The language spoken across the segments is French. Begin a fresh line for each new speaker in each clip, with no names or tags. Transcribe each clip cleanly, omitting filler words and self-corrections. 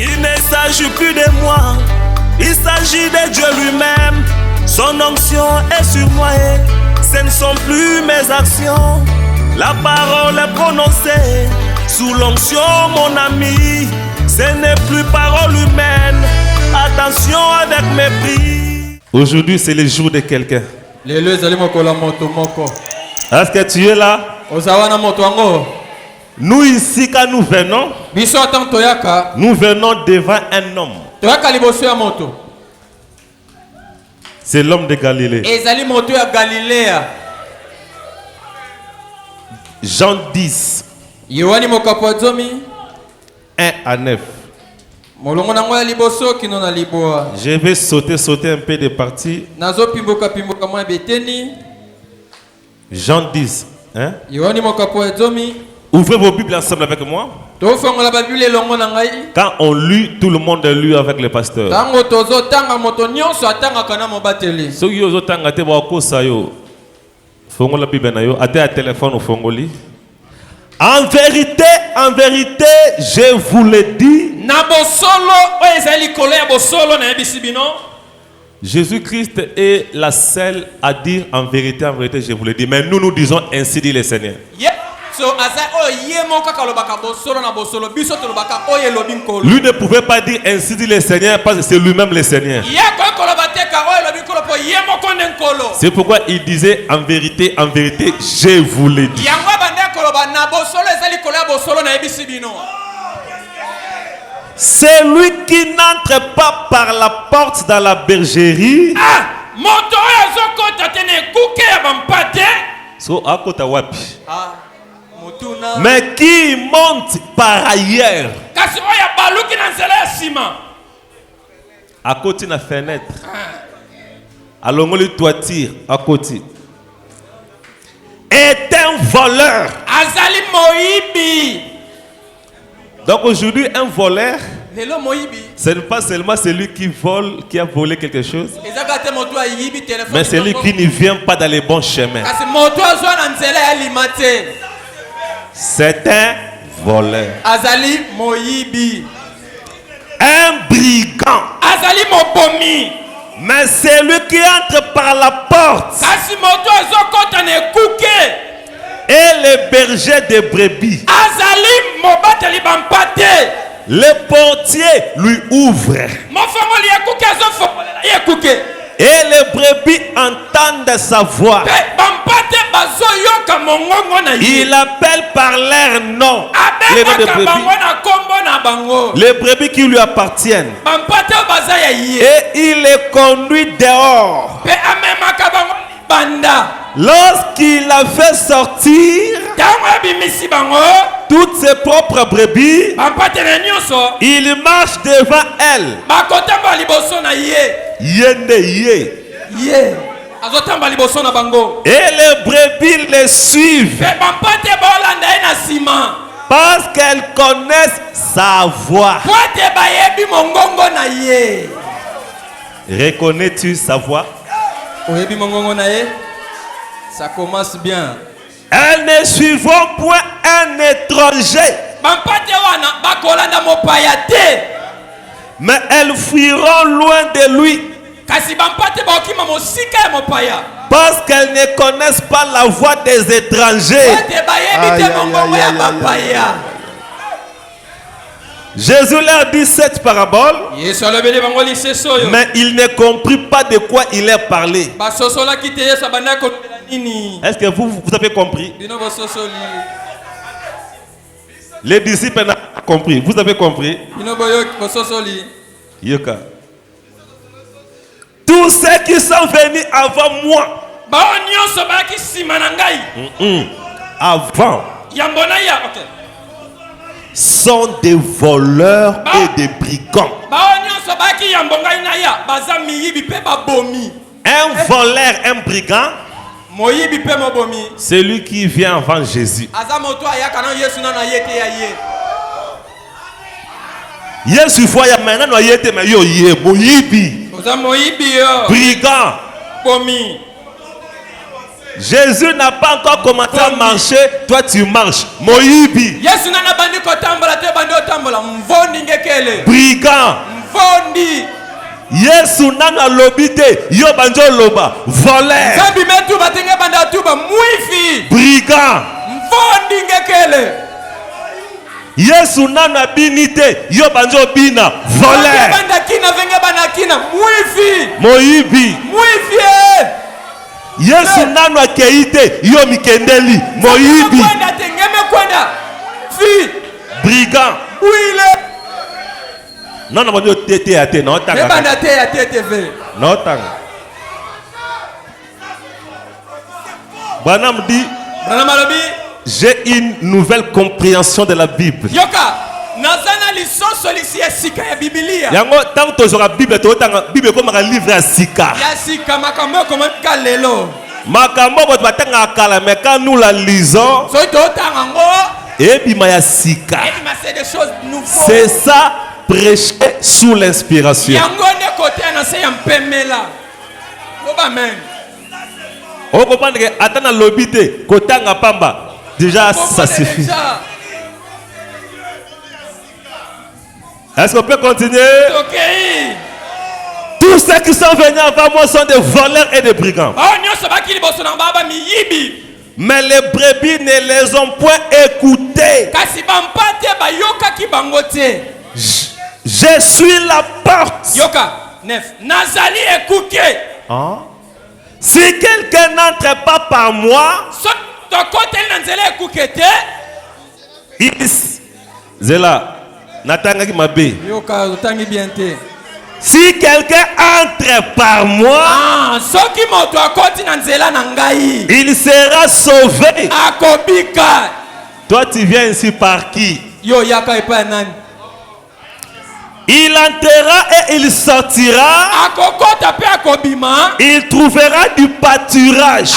Il ne s'agit plus de moi, il s'agit de Dieu lui-même. Son onction est sur moi et ce ne sont plus mes actions. La parole est prononcée sous l'onction, mon ami. Ce n'est plus parole humaine. Attention avec mépris. Aujourd'hui, c'est le jour de quelqu'un. Est-ce que tu es là? Nous ici, quand nous venons devant un homme. C'est l'homme de Galilée. Jean 10, 1 à 9. Je vais sauter un peu de parties. Jean 10. Hein? Ouvrez vos Bibles ensemble avec moi. Quand on lit, tout le monde lit avec le pasteur. En vérité, je vous le dis. Jésus-Christ est la seule à dire en vérité, je vous le dis. Mais nous disons ainsi dit le Seigneur. Lui ne pouvait pas dire ainsi dit le Seigneur parce que c'est lui-même le Seigneur. C'est pourquoi il disait en vérité, je vous le dis. Celui qui n'entre pas par la porte dans la bergerie, mais qui monte par ailleurs, à côté de la fenêtre, à l'onglet de toiture, à côté, est un voleur. Donc aujourd'hui, un voleur, ce n'est pas seulement celui qui vole, qui a volé quelque chose, mais celui qui ne vient pas dans les bons chemins. C'est un voleur. Un brigand. Mais celui qui entre par la porte et le berger de brebis. Le portier lui ouvre. Et les brebis entendent sa voix. Il appelle par leur nom. Les noms de brebis. Les brebis qui lui appartiennent. Et il les conduit dehors. Lorsqu'il a fait sortir toutes ses propres brebis, il marche devant elles. Et les brebis les suivent parce qu'elles connaissent sa voix. Reconnais-tu sa voix?
Ça commence bien.
Elles ne suivront point un étranger, mais elles fuiront loin de lui, parce qu'elles ne connaissent pas la voix des étrangers. Jésus leur dit cette parabole, mais il ne comprit pas de quoi il est parlé. Est-ce que vous avez compris? Les disciples n'ont pas compris. Vous avez compris? Yoka. Tous ceux qui sont venus avant moi, avant, sont des voleurs et des brigands. Un voleur, un brigand, c'est lui qui vient avant Jésus. Yesu voya maintenant yete mais yo ye moyibi. Brigand. Jésus n'a pas encore commencé à marcher, toi tu marches. Moïbi.
Yesu nana bandi ko tambola te bandi otambola mvondi ngekele.
Brigand.
Mvondi.
Yesu nana lobite yo banjo loba voleur.
Zambi metu batenge banda tuba muifi.
Brigand.
Mvondi ngekele.
Yesu nana binite yo banjo bina voleur.
Banda kina venga banda kina muifi.
Moïbi.
Muifi.
Yesu nano akeite yo mikendeli Moïbi.
Kwenda tengeme kwenda. Fi.
Brigand.
Uile.
Non non bonyo tete ate na otanga.
Banda te ya TTV.
Na otanga. Banam dit
Bana malobi.
j'ai une nouvelle compréhension de la Bible.
Yoka. Nazana lison solisi ya sika ya Biblia.
Yango tant que la Bible to otanga Bible comme un livre à sika.
Ya sika makambo comme kalelo.
Makambo ko batanga kala mais quand nous la lisons
So to otanga ngo.
et bima ya sika.
Et c'est des choses nouvelles.
C'est ça prêcher sous l'inspiration.
Yango ne côté na se yampemela. Loba amen.
On comprend que atana lobité kotanga pamba déjà ça suffit. Est-ce qu'on peut continuer?
Ok.
Tous ceux qui sont venus avant moi sont des voleurs et des brigands. Mais les brebis ne les ont point écoutés. Je suis la porte. Hein? Si quelqu'un n'entre pas par moi, il Zela. Si quelqu'un entre par moi, il sera sauvé. Toi tu viens ici par qui? Il entrera et il sortira. Il trouvera du pâturage.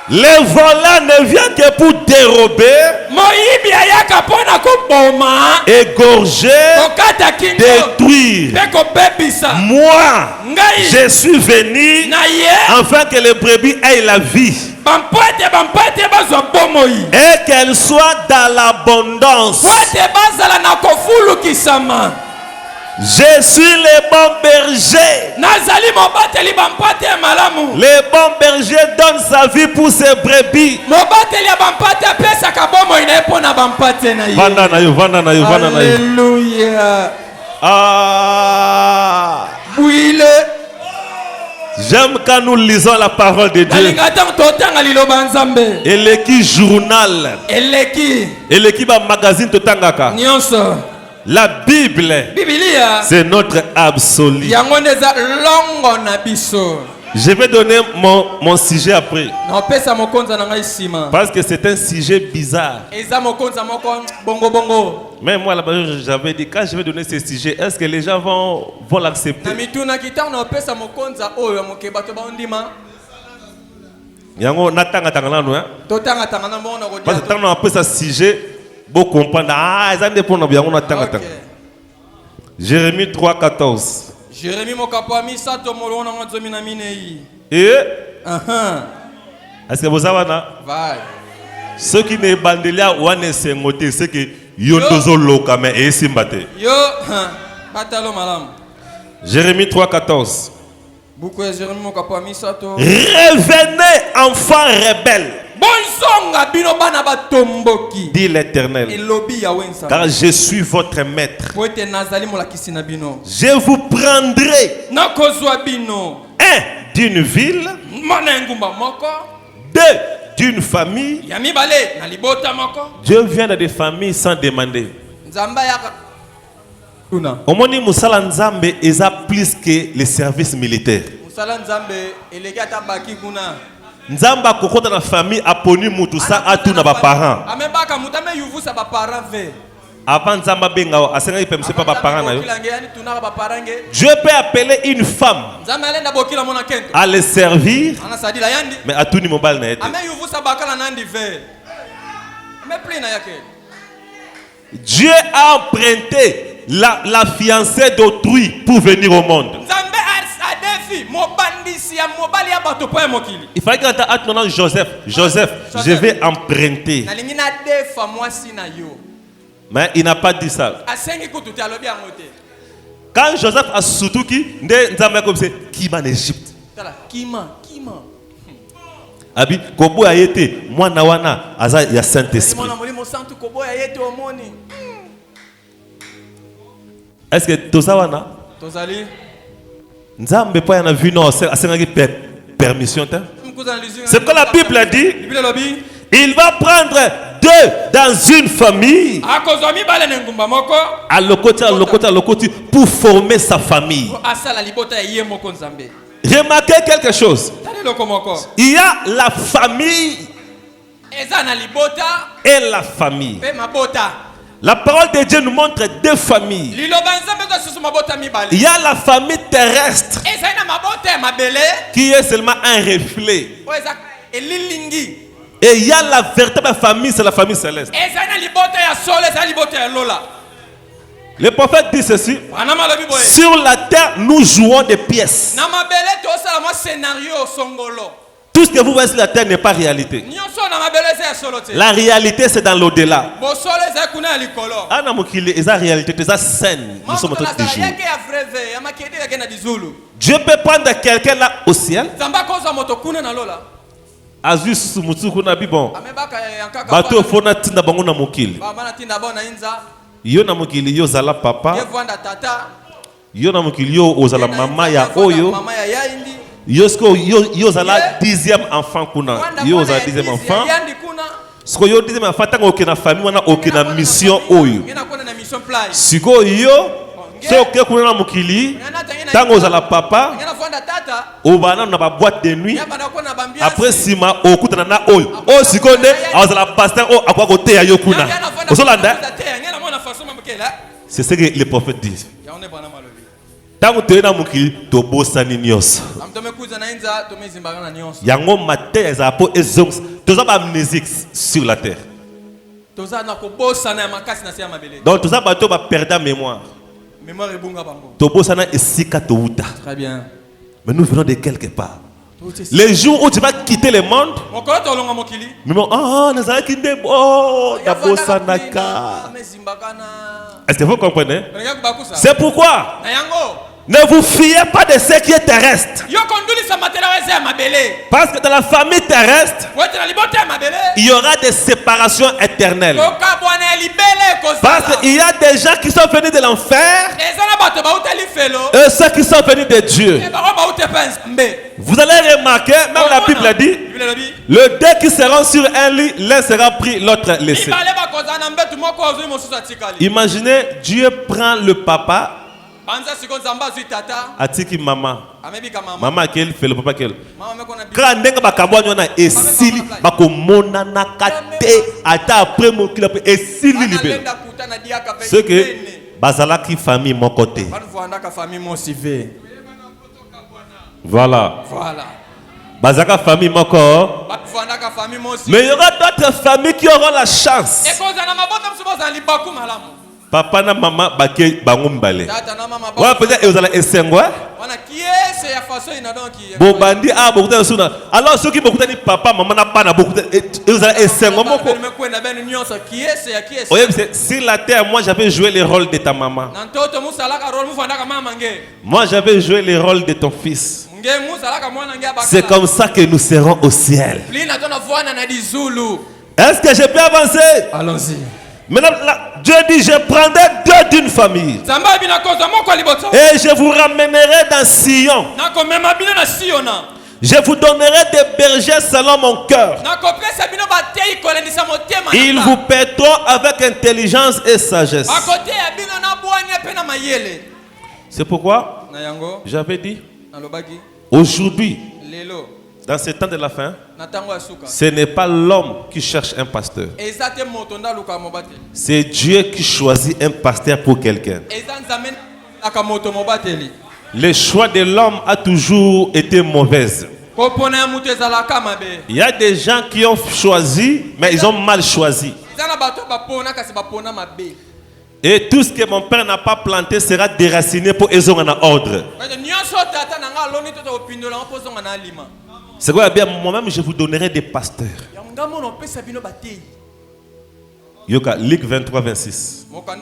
Les voleurs ne viennent que pour dérober, égorger, détruire. Moi, je suis venu afin que les brebis aient la vie et qu'elles soient dans l'abondance. Je suis le bon berger. Le bon berger donne sa vie pour ses brebis.
Alléluia.
Ah. J'aime quand nous lisons la parole de Dieu. Et l'équipe journal. Et l'équipe magazine totangaka. La Bible, c'est notre absolu. Je vais donner mon sujet après. Parce que c'est un sujet bizarre. Mais moi là-bas, j'avais dit, quand je vais donner ce sujet, est-ce que les gens vont l'accepter? Parce que quand on appelle ça sujet, bon comprendre. Ah, ils ont des points bien. On attend. Jérémie 3:14.
Jérémie mokapami sato molona ngazumi na minei.
Et est-ce que vous avez là? Ceux qui ne bandelia ou ne sengote, c'est que yondozo loka mais et simbate.
Yo batalo malam.
Jérémie 3:14.
Beaucoup de Jérémie mokapami sato.
Revenez enfants rebelles. Dit l'Éternel, car je suis votre maître. Je vous prendrai un d'une ville, deux d'une famille. Dieu vient de des familles sans demander. Au moins, Moussala Nzambe est plus que les services militaires. Nzamba kokota na famille aponi mutu sa atu na ba parents. Avant Nzamba benga asenga ipemse pa ba parents na yo. Dieu peut appeler une femme à le servir, mais atu ni mobile na ete. Dieu a emprunté la fiancée d'autrui pour venir au monde. Il fallait que tu Joseph. Joseph, je vais emprunter. Mais il n'a pas dit ça. Quand Joseph a Soutouki, il a dit Kima en Égypte.
Kima.
Abi, Kobo a été, moi Nawana, Aza, il y a Saint-Esprit. Est-ce que Tozawana? Nzambe pas yana vu non, c'est permission. C'est que la Bible a dit. Il va prendre deux dans une famille. À l'autre, pour former sa famille. Remarquez quelque chose. Il y a la famille et la famille. La parole de Dieu nous montre deux familles. Il y a la famille terrestre qui est seulement un reflet. Et il y a la véritable famille, c'est la famille céleste. Le prophète dit ceci: sur la terre, nous jouons des pièces. Tout ce que vous voyez sur la terre n'est pas réalité. La réalité, c'est dans l'au-delà. La réalité, c'est la scène. Nous sommes tous des jours. Dieu peut prendre quelqu'un là au ciel. Azus Mutsukuna Bibon. Bato Fona Tinda Banguna Mukili. Yo na mukili yo zala papa. Yo na mukili yo ozala mama ya oyo. Yo zala 10e enfant kuna. Yo zala 10e enfant. Siko yo 10e enfant tango okena famille wana okena mission oyo. Siko yo so ke kuna na mukili tango ozala papa. Obana na ba boîte de nuit. Après sima okutana na oyo. O siko ne ozala pasteur o akwa kote ya yo kuna. Osolanda. C'est ce que les prophètes disent. Tant que tu es dans mon kili, tu es beau saninios. Yango maté ezapo ezong. Tu as amnésique sur la terre. Donc tu as bateau va perdre mémoire. Tu beau sana esika touta.
Très bien.
Mais nous venons de quelque part. Les jours où tu vas quitter le monde, est-ce que vous comprenez? C'est pourquoi ne vous fiez pas de ce qui est terrestre. Parce que dans la famille terrestre, il y aura des séparations éternelles. Parce qu'il y a des gens qui sont venus de l'enfer et ceux qui sont venus de Dieu. Vous allez remarquer, même la Bible a dit, le deux qui seront sur un lit, l'un sera pris, l'autre laissé. Imaginez, Dieu prend le papa, atiki maman. Maman quel fait le papa quel. Quand ndenga bakabwanyo na esili bakomona na kate ata après mon kilo esili libéré. Ce que bazala qui famille mon côté. Voilà. Bazaka famille mon corps. Mais il y aura d'autres familles qui auront la chance. Papa na maman bake bangumbale. Wa peut-être vous allez esengwa. Bon bandi a beaucoup de suna. Alors ceux qui beaucoup de papa maman na pas na beaucoup de vous allez esengwa moko. Oui, sur la terre moi j'avais joué le rôle de ta maman. Moi j'avais joué le rôle de ton fils. C'est comme ça que nous serons au ciel. Est-ce que je peux avancer?
Allons-y.
Maintenant, Dieu dit, je prendrai deux d'une famille. Et je vous ramènerai dans Sion. Je vous donnerai des bergers selon mon cœur. Ils vous paieront avec intelligence et sagesse. C'est pourquoi j'avais dit, aujourd'hui, dans ce temps de la fin, ce n'est pas l'homme qui cherche un pasteur. C'est Dieu qui choisit un pasteur pour quelqu'un. Le choix de l'homme a toujours été mauvais. Il y a des gens qui ont choisi, mais ils ont mal choisi. Et tout ce que mon père n'a pas planté sera déraciné pour qu'ils aient un ordre. C'est quoi bien, moi-même je vous donnerai des pasteurs. Yoka, Luc 23, 26. Comme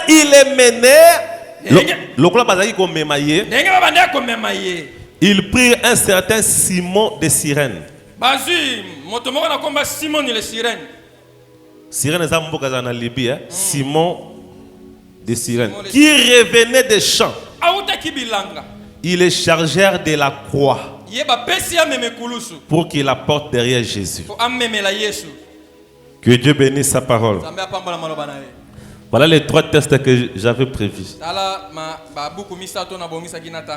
il est mené, il prit un certain Simon de Cyrène. Cyrène est en Libye, Simon de Cyrène, qui revenait des champs. Ils les chargèrent de la croix pour qu'il la porte derrière Jésus. Que Dieu bénisse sa parole. Voilà les 3 textes que j'avais prévus.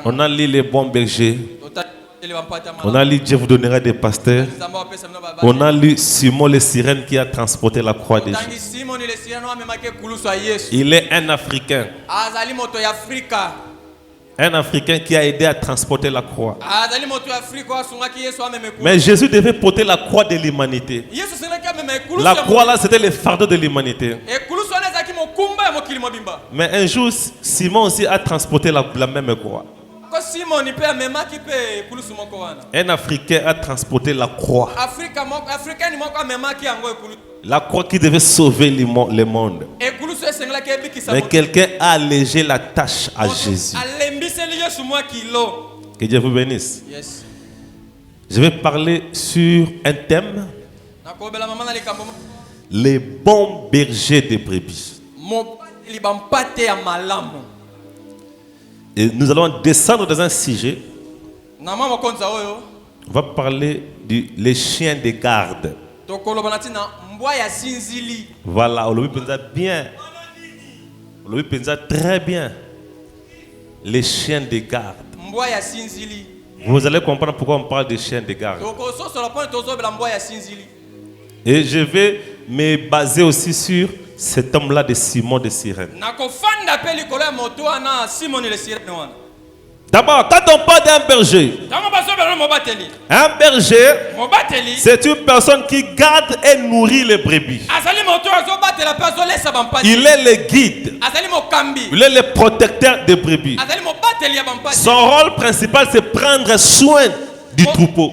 On a lu les bons bergers. On a lu Dieu vous donnera des pasteurs. On a lu Simon le Cyrène qui a transporté la croix de Jésus. Il est un Africain. Un Africain qui a aidé à transporter la croix. Mais Jésus devait porter la croix de l'humanité. La croix là, c'était le fardeau de l'humanité. Mais un jour, Simon aussi a transporté la même croix. Un Africain a transporté la croix. La croix qui devait sauver le monde. Mais quelqu'un a allégé la tâche à Jésus. Que Dieu vous bénisse. Je vais parler sur un thème. Les bons bergers de brebis. Et nous allons descendre dans un sujet. On va parler des chiens de garde. Voilà, on le pense bien. On le pense très bien. Les chiens de garde. Vous allez comprendre pourquoi on parle des chiens de garde. Et je vais me baser aussi sur cet homme-là de Simon de Cyrène. D'abord, quand on parle d'un berger, un berger, c'est une personne qui garde et nourrit les brebis. Il est le guide. Il est le protecteur des brebis. Son rôle principal, c'est prendre soin du troupeau.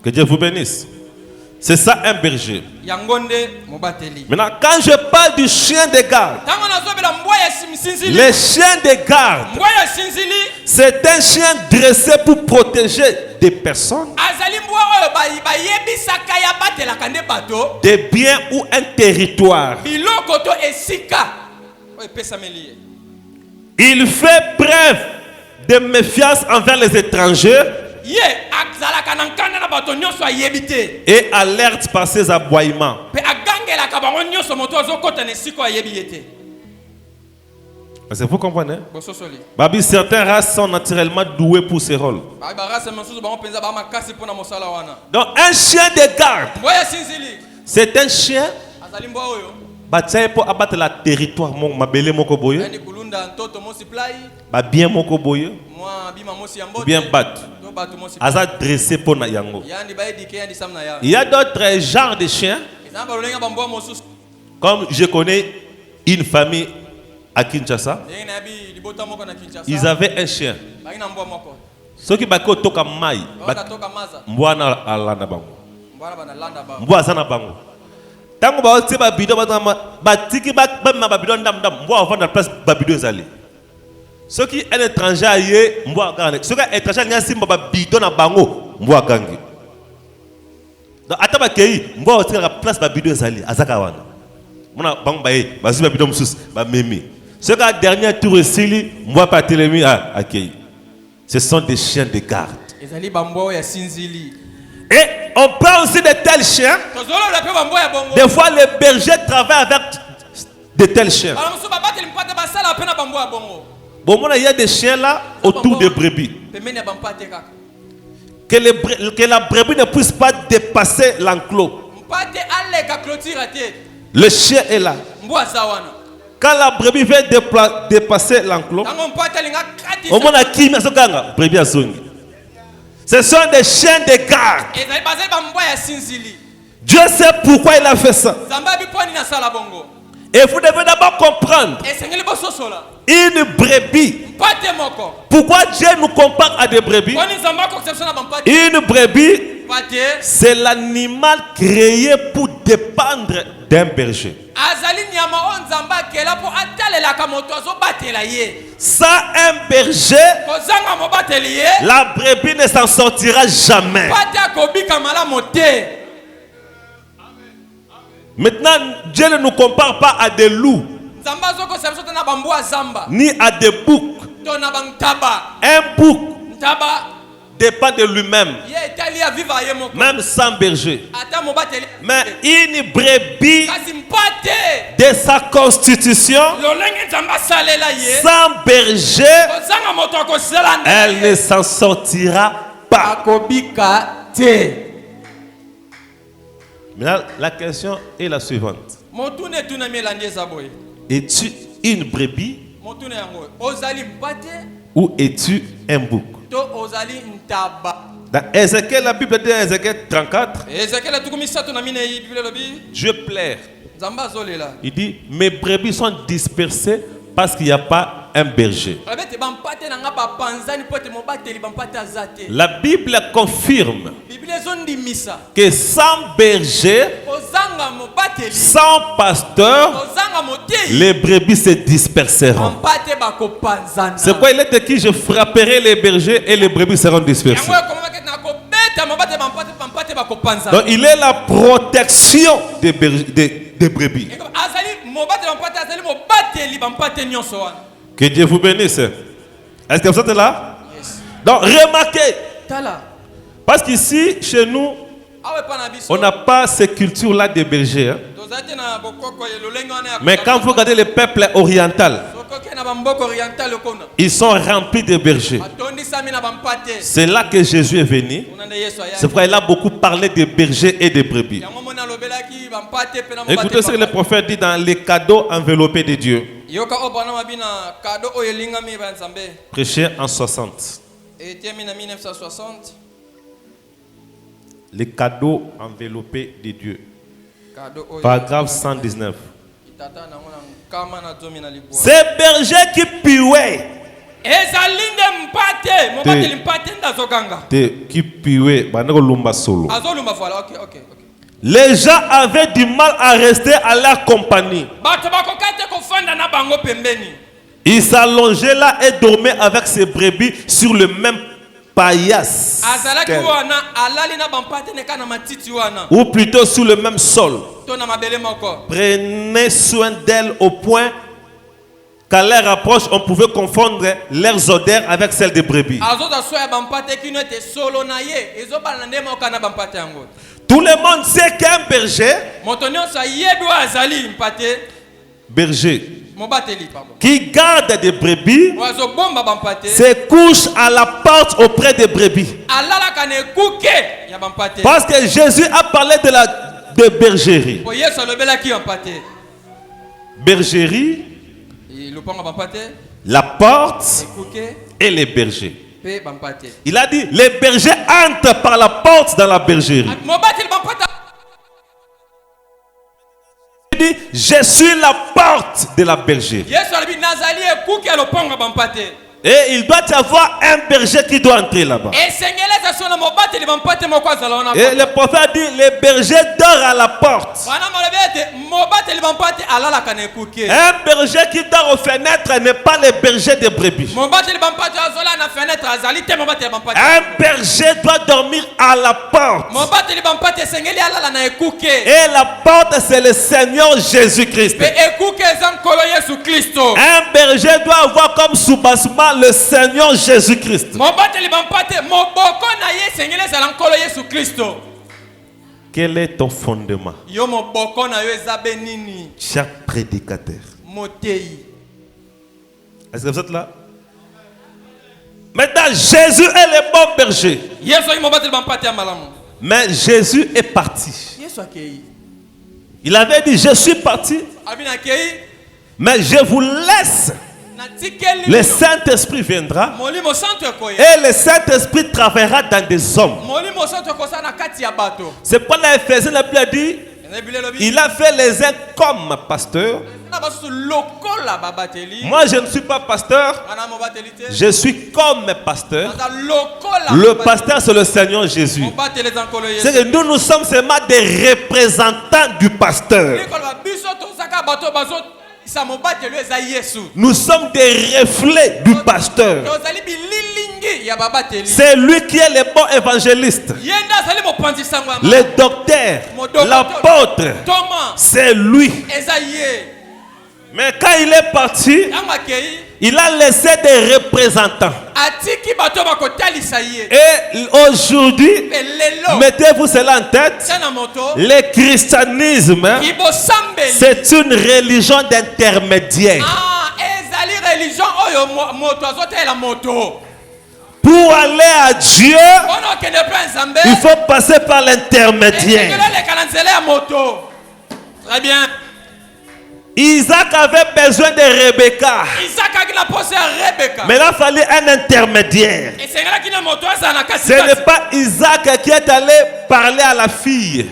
Que Dieu vous bénisse. C'est ça un berger. Maintenant, quand je parle du chien de garde, le chien de garde, c'est un chien dressé pour protéger des personnes, des biens ou un territoire. Il fait preuve de méfiance envers les étrangers et alerte par ses aboiements. Est-ce que vous comprenez? Babi, certaines races sont naturellement douées pour ce rôle. Donc un chien de garde, c'est un chien pour abattre le territoire. Bien moko boye, bien battu. Asa dressé pour na yango. Il y a d'autres genres de chiens. Comme je connais une famille à Kinshasa, ils avaient un chien. Ceux qui bako toka mai, mbwana alanda bango. Mbwa sana bango. Tango ba otse ba bidon ba tiki ba ma bidon ndam mbwa vendre la place ba bidon ezali. Ceux qui un étranger aye mbwa gane. Ceux qui étranger nyasi ba bidon na bango mbwa gangi. Donc ataba kei mbwa otse la place ba bidon ezali azaka wana. Mona bango ba ye ba bidon musus ba memi. Ceux qui a dernier tour esili mbwa pa telemi a kei. Ce sont des chiens de garde. Et on parle aussi de tels chiens. Des fois, les bergers travaillent avec de tels chiens. Bon, il y a des chiens là autour des brebis. Que la brebis ne puisse pas dépasser l'enclos. Le chien est là. Quand la brebis vient dépasser l'enclos, au moins la qui met ce ganga, brebis a zongi. Ce sont des chiens de garde. Dieu sait pourquoi il a fait ça. Et vous devez d'abord comprendre. une brebis.
Mpate moko.
Pourquoi Dieu nous compare à des brebis?
Kwani nzamba conception na bampate.
Une brebis,
Mpate.
c'est l'animal créé pour dépendre d'un berger.
Azali nyama o nzamba kela po atalela ka moto azo batela ye.
Sans un berger,
Kozanga mo bateli ye.
la brebis ne s'en sortira jamais.
Mpate akobika mala mote.
Maintenant, Dieu ne nous compare pas à des loups,
Nzamba zo conception na bambwa zamba.
ni à des boucs.
To na bantaba.
Un bouc
Ntaba.
dépend de lui-même,
Ye etali ya viva ye moko.
même sans berger.
Ata mo bateli.
Mais une brebis
Kasi mpate.
de sa constitution,
Lolenge nzamba salela ye.
sans berger,
Kozanga moto akosela na
elle
ye.
ne s'en sortira pas.
Akobika te.
Maintenant, la question est la suivante.
Motune tuna melandi ezaboye.
Es-tu une brebis
Motune yango. Ozali mpate
ou es-tu un bouc?
to ozali ntaba.
Dans Ézéchiel, la Bible dit dans Ézéchiel 34,
Ezekiel tukumisato na mine yi Bible lobi.
Dieu plaire.
Nzamba azolela.
Il dit, mes brebis sont dispersées parce qu'il n'y a pas un berger.
Abete bampate na nga bapanzani pote mo bateli bampate azate.
La Bible confirme
Bible zondi misa.
que sans berger,
Ozanga mo bateli.
sans pasteur,
Ozanga motei.
les brebis se disperseront.
Bampate bakopanzana.
C'est pourquoi il est écrit, je frapperai les bergers et les brebis seront dispersées.
Yango komama ke na ko beta mo bate bampate bakopanzana.
Donc il est la protection des brebis.
Azali mo bate bampate azali mo bateli bampate nyonso wana.
Que Dieu vous bénisse. Est-ce que vous êtes là?
Yes.
Donc remarquez,
Tala.
parce qu'ici, chez nous,
Awe pana biso.
on n'a pas cette culture-là des bergers. Hein.
Tozate na bokoko ye lolenge wana ya.
Mais quand vous regardez le peuple oriental,
Sokoke na bamboko oriental okona.
ils sont remplis de bergers.
Atondi sami na bampate.
C'est là que Jésus est venu.
Unande Yesu aya.
C'est pourquoi il a beaucoup parlé des bergers et des brebis.
Yango mona lobelaki bampate pe na mo
Écoutez ce que le prophète dit dans les cadeaux enveloppés de Dieu.
Yoka obana mabina kado oyo lingami ba nzambe.
Prêché en 60.
Etiemi na 1960.
Les cadeaux enveloppés de Dieu.
Kado oyo.
Paragraphe 119.
Itata na mona kama na zomi na libwa.
Ces bergers qui puaient,
Ezalinde mpate, mo bateli mpate ndazokanga.
qui puaient, lumba solo.
Azolumba voilà, OK.
Les gens avaient du mal à rester à leur compagnie.
Bato bakokate kofanda na bango pembeni.
Ils s'allongeaient là et dormaient avec ses brebis sur le même paillasse.
Azalaki wana alali na bampate ne kana matiti wana.
Ou plutôt sur le même sol.
To na mabele moko.
Prenez soin d'elles au point qu'à leur approche, on pouvait confondre leurs odeurs avec celles des brebis.
Azoda soya bampate kino ete solo na ye. Ezobala ndema okana bampate yango.
Tout le monde sait qu'un berger, qui garde des brebis, se couche à la porte auprès des brebis. Parce que Jésus a parlé de bergerie. Bergerie, la porte et les bergers. Il a dit, les bergers entrent par la porte dans la bergerie. Il dit, je suis la porte de la bergerie. Et il doit y avoir un berger qui doit entrer là-bas. Et le prophète dit, les bergers dorment à la porte. Un berger qui dort aux fenêtres n'est pas le berger des brebis. Un berger doit dormir à la porte. Et la porte, c'est le Seigneur Jésus-Christ. Un berger doit avoir comme soubassement le Seigneur Jésus-Christ. Quel est ton fondement? Chaque prédicateur. Est-ce que vous êtes là? Maintenant, Jésus est le bon berger. Mais Jésus est parti. Il avait dit, je suis parti, mais je vous laisse. Le Saint-Esprit viendra et le Saint-Esprit travaillera dans des hommes. C'est pourquoi l'Éphésiens a dit, il a fait les uns comme pasteurs, Moi, je ne suis pas pasteur. Je suis comme pasteur. Le pasteur, c'est le Seigneur Jésus. C'est que nous sommes seulement des représentants du pasteur. Nous sommes des reflets du pasteur. C'est lui qui est le bon évangéliste. Le docteur, l'apôtre, c'est lui. Mais quand il est parti, il a laissé des représentants. Et aujourd'hui, mettez-vous cela en tête, le christianisme, c'est une religion d'intermédiaire. Pour aller à Dieu, il faut passer par l'intermédiaire.
Très bien.
Isaac avait besoin de Rebecca. Mais il a fallu un intermédiaire. Ce n'est pas Isaac qui est allé parler à la fille.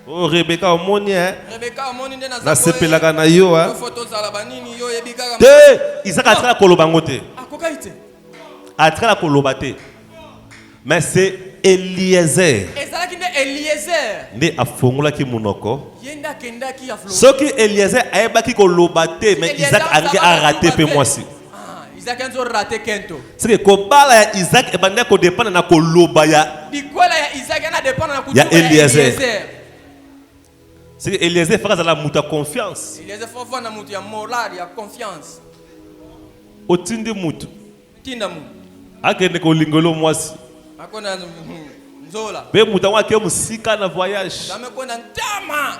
Oh, Rebecca, au monde, hein? La sepelaka na yo, hein? Isaac a traité kolobangote. A traité kolobate. Mais c'est Eliezer. Né a fongola ki munoko. Ce qui Eliezer a ebaki kolobate, mais Isaac a raté pe moi si. C'est que kobala Isaac ebanda ko dépendre na koloba ya. Ya Eliezer. C'est que Eliezer fait la muta confiance.
Eliezer faut voir na mutu ya moral ya confiance.
Otindi mutu.
Tinda mu.
Akende ko lingolo mwasi.
Akona nzola.
Be muta wa ke musika na voyage.
Dame kona ntama.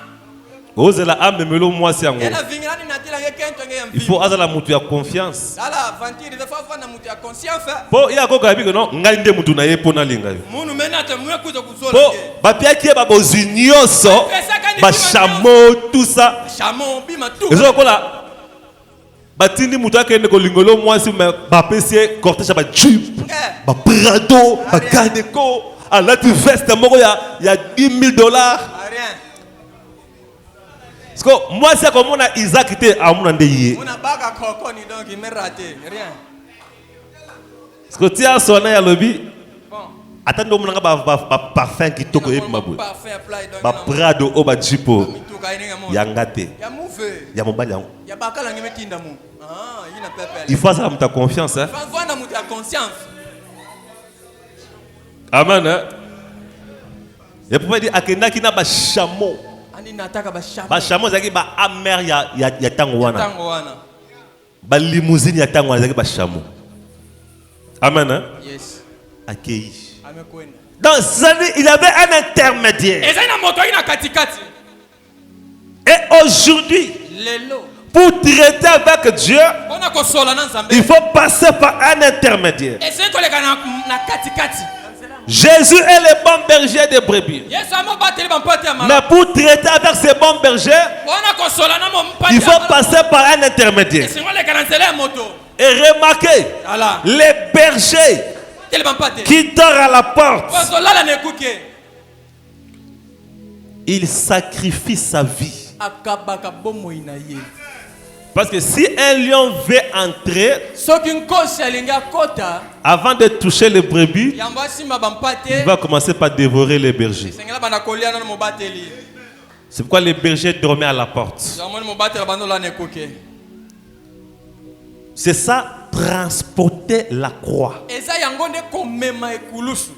Ozela amemelo mwasi yango.
Yana vingirani na tila ye kento nge yambi.
Il faut azala mutu ya confiance.
Ala vantiri de faut voir na mutu ya conscience.
Po ya ko gabi que non ngai nde mutu na ye pona linga yo.
Munu menate mwe kuzo kuzola.
Po ba pia ki ba bozinyoso ba chameau tout ça.
Chameau bima tout.
Ezo kola batindi mutu akende ko lingolo mwasi ba pesi cortège ba jeep. Ba Prado, ba Gadeco, à la tu veste moko ya $10,000.
Rien.
Parce que moi c'est comme on a Isaac était à mon endeye.
On a baga koko ni donc il m'a raté, rien.
Parce que tu as sonné à lobby.
Bon.
Attends on a ba parfum qui toko et mabou.
Parfum apply donc.
Ba Prado o ba Jeepo. Ya ngate.
Ya mouve.
Ya mobali yango.
Ya bakala ngime tinda mu. Ah, il n'a pas peur.
Il faut ça ta confiance hein.
Faut voir na mutu ya conscience.
Amen hein. Et pour dire akenda ki na ba chameau.
Ani nataka ba chameau.
Ba chameau zaki ba amer ya tango wana.
Tango wana.
Ba limousine ya tango wana zaki ba chameau. Amen hein.
Yes.
Accueilli.
Amekwenda.
Donc il avait un intermédiaire.
Eza ina moto ina katikati.
Et aujourd'hui,
Lelo.
pour traiter avec Dieu,
Ona ko sola na Nzambe.
il faut passer par un intermédiaire.
Eza ko leka na katikati.
Jésus est le bon berger des brebis.
Yesu amo bateli ba mpati ya mala.
Mais pour traiter avec ces bons bergers,
Ona ko sola na mo mpati.
il faut passer par un intermédiaire.
Eza ko leka na nzela ya moto.
Et remarquez,
Ala.
les bergers
Tele ba mpati.
qui dorment à la porte,
Ko sola na ekuke.
ils sacrifient sa vie.
Akabaka bomo ina ye.
Parce que si un lion veut entrer,
Soki nkosi alinga kota.
avant de toucher les brebis,
Yamba simba ba mpati.
il va commencer par dévorer les bergers.
Sengela bana kolia na mo bateli.
C'est pourquoi les bergers dormaient à la porte.
Zamoni mo batela bano la nekuke.
C'est ça, transporter la croix.
Eza yango nde komema ekulusu.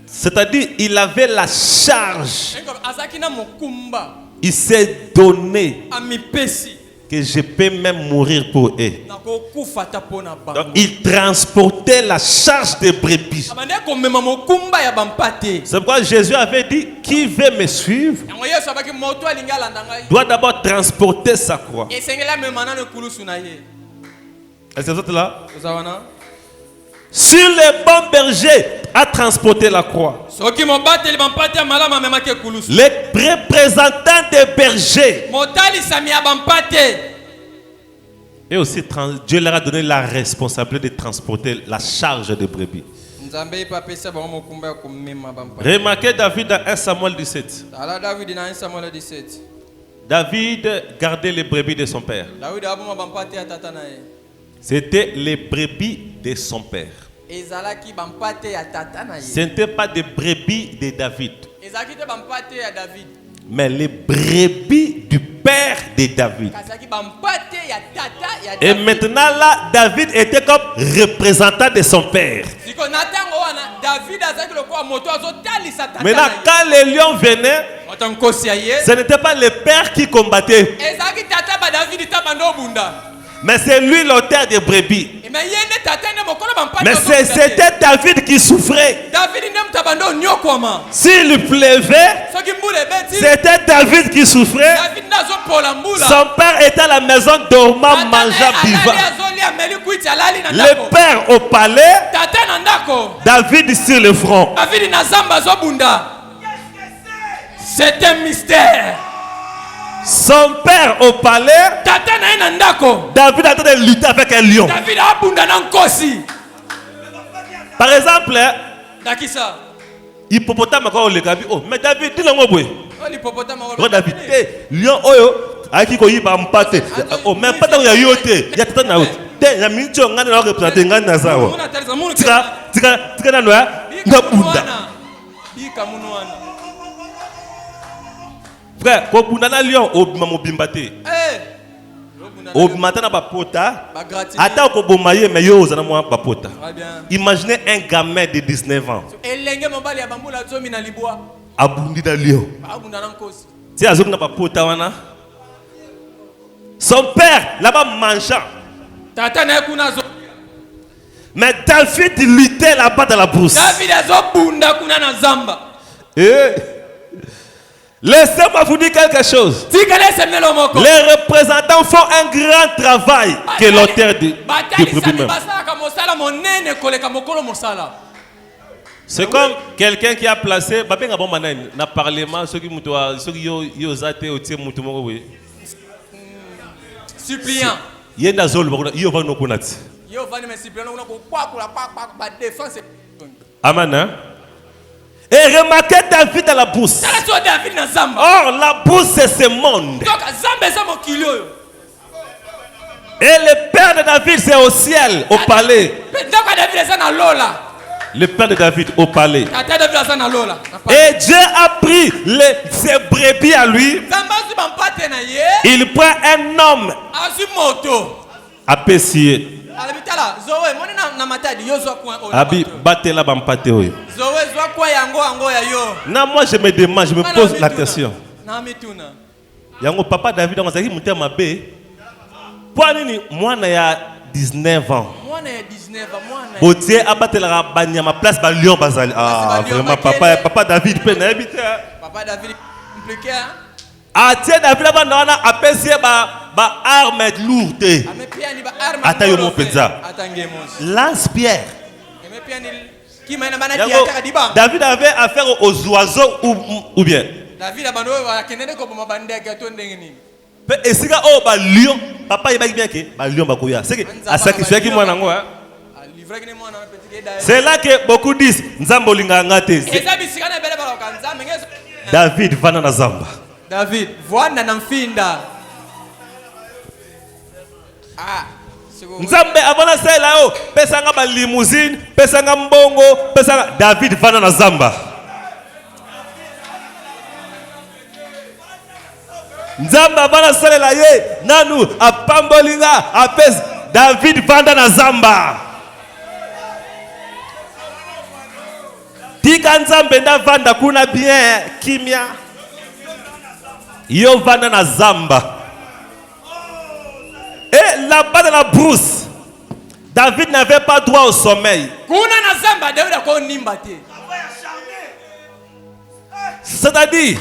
C'est-à-dire, il avait la charge.
Eko azaki na mokumba.
Il s'est donné
Amipesi.
que je peux même mourir pour eux.
Nako kufa ta pona ba.
Donc, il transportait la charge des brebis.
Abande komema mokumba ya bampate.
C'est pourquoi Jésus avait dit, qui veut me suivre
Yango Yesu abaki moto alinga landa ngai.
doit d'abord transporter sa croix.
Esengela memana ne kulusu na ye.
Est-ce que vous êtes là?
Ozawana.
Sur le bon berger a transporté la croix.
Soki mo bateli bampate ya malama memake kulusu.
Les représentants des bergers.
Motali samia bampate.
Et aussi, Dieu leur a donné la responsabilité de transporter la charge des brebis.
Nzambe pa pesa ba mokumba ya komema bampate.
Remarquez David dans 1 Samuel 17.
Ala David na 1 Samuel 17.
David gardait les brebis de son père.
David aboma bampate ya tata na ye.
C'était les brebis de son père.
Ezalaki bampate ya tata na ye.
Ce n'était pas des brebis de David,
Ezalaki te bampate ya David.
mais les brebis du père de David.
Kasaki bampate ya tata ya David.
Et maintenant là, David était comme représentant de son père.
Siko natango wana David azaki lokwa moto azotalisa tata.
Maintenant, quand les lions venaient,
Otankosi ya ye.
ce n'était pas le père qui combattait,
Ezalaki tata ba David tabando bunda.
mais c'est lui l'auteur des brebis.
Mais yene tata ne mokolo bampate.
Mais c'était David qui souffrait.
David ne mtabando nyokwama.
S'il pleuvait,
Soki mbule beti.
c'était David qui souffrait.
David nazo pola mbula.
Son père était à la maison dormant, mangeant, buvant. Le père au palais,
Tata na ndako.
David sur le front.
David na zamba zo bunda. C'est un mystère.
Son père au palais,
Tata na ndako.
David a en train de lutter avec un lion.
David a bunda na nkosi.
Par exemple,
Dakisa.
hippopotame quand on le gabi. Oh, mais David, dis-le moi, boy.
Oh l'hippopotame.
Oh, David, lion, oh, yo, aki ko yiba mpate. Oh, même pas dans ya yote. Ya tata na yote. Te, ya mincho ngana na représenter ngana na zawa. Tika na noya, nga bunda.
Bika munuana.
Frère, ko bunda na lion, obima mobimba te. Obima ta na bapota. Ata ko bomaye mais yo ozana mo bapota. Imaginez un gamin de 19 ans.
Elenge mobali ya bambula zomi na libwa.
Abundi na lion.
Abunda na nkosi.
Si azok na bapota wana. Son père là-bas mangeant.
Tata na kuna zo.
Mais David luttait là-bas dans la brousse.
David azobunda kuna na zamba.
Laissez-moi vous dire quelque chose. Les représentants font un grand travail que l'auteur de brebis même. C'est comme quelqu'un qui a placé na parlement ceux qui
suppliant.
Amen. Et remarquez David dans la bourse. Or, la bourse, c'est ce monde. Et le père de David, c'est au ciel, au palais. Le père de David, au palais. Et Dieu a pris ses brebis à lui. Il prend un homme à Pessier. Abi batela bampate oyo. Na moi je me demande, je me pose la question. Yango papa David on zaki mutema be. Pour nini mwana ya 19 ans. Mwana ya 19 ans mwana. Botie abatela banyama place ba lion bazali. Ah vraiment papa David pe na habite.
Papa David impliqué hein.
Ah tiens David là na apesier ba arme lourde. Ata yo mon penza. Lance-pierre. David avait affaire aux oiseaux ou bien. David a et si oh ba lion papa il va bien que ba lion ba koya. C'est que à sacrifier qui moi nango hein. C'est là que beaucoup disent nzambo linga ngate. David vana na zamba.
David vana na mfinda. Ah
Nzambe avana sela yo pesanga ba limousine pesanga mbongo pesanga David vana na zamba. Nzambe avana sela ye nanu apambolinga apes David vanda na zamba. Tika nzambe nda vanda kuna bien kimia. Yo vanda na zamba. Et là-bas dans la brousse, David n'avait pas droit au sommeil. C'est-à-dire,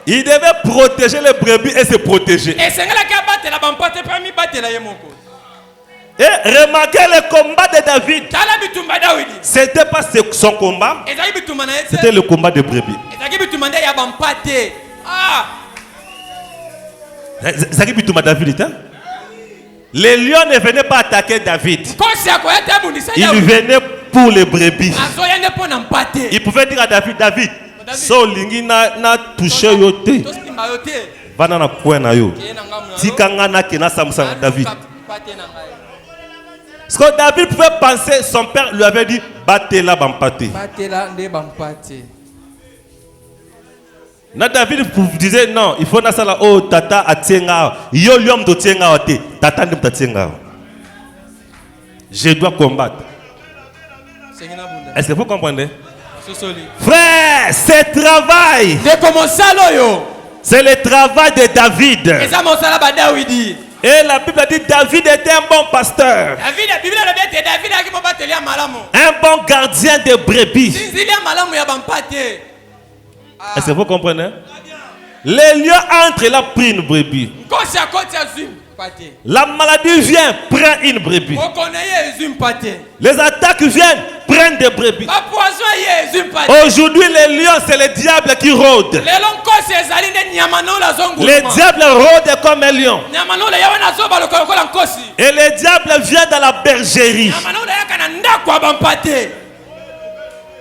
il devait protéger les brebis et se protéger. Et remarquez le combat de David. C'était pas son combat, c'était le combat des brebis. David, hein? Les lions ne venaient pas attaquer David. Ils venaient pour les brebis. Ils pouvaient dire à David, David, so lingi na touché yote. vana na coin na yo tikanga na kena samsanga David. Ce que David pouvait penser, son père lui avait dit batela bampate. Na David disait non, il faut na sala oh tata atienga yo liom to tienga ote tata ndim tatienga. Je dois combattre. Est-ce que vous comprenez? Frère, c'est travail. C'est le travail de David. Et la Bible dit David était un bon pasteur. Un bon gardien de brebis. Est-ce que vous comprenez? Les lions entrent et là prennent une brebis. La maladie vient, prend une brebis. Les attaques viennent, prennent des brebis. Aujourd'hui, les lions, c'est le diable qui rôde. Le diable rôde comme un lion. Et le diable vient dans la bergerie.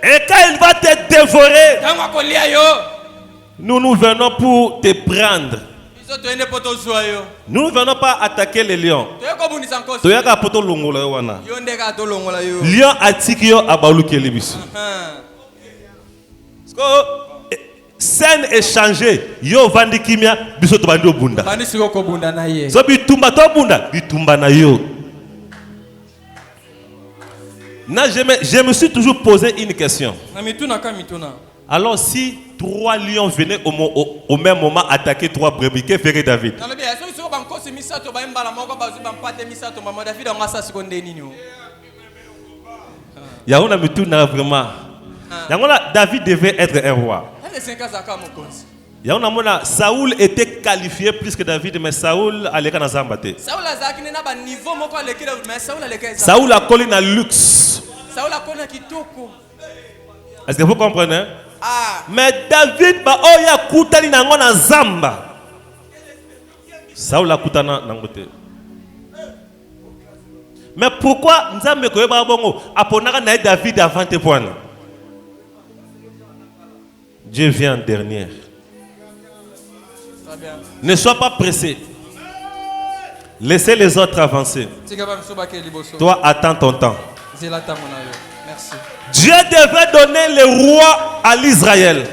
Et quand il va te dévorer, nous venons pour te prendre. Nous ne venons pas attaquer les lions. Lion atikio abaluki biso. Scène échangée. Yo vandi kimia biso to bandi obunda. So bitumba to bunda bitumba na yo. Je me suis toujours posé une question. Alors si 3 lions venaient au même moment attaquer 3 brebis, que ferait David? Vraiment. David devait être un roi. Saoul était qualifié plus que David, mais Saoul allait dans Zambate. Saoul a collé dans luxe. Est-ce que vous comprenez? Mais David ba oya kutani nango na zamba. Saoul a kutana nangote. Mais pourquoi nzambe ko yeba bongo aponaka na David avant te poana? Dieu vient en dernier. Ne sois pas pressé. Laissez les autres avancer. Toi, attends ton temps.
Merci.
Dieu devait donner le roi à l'Israël.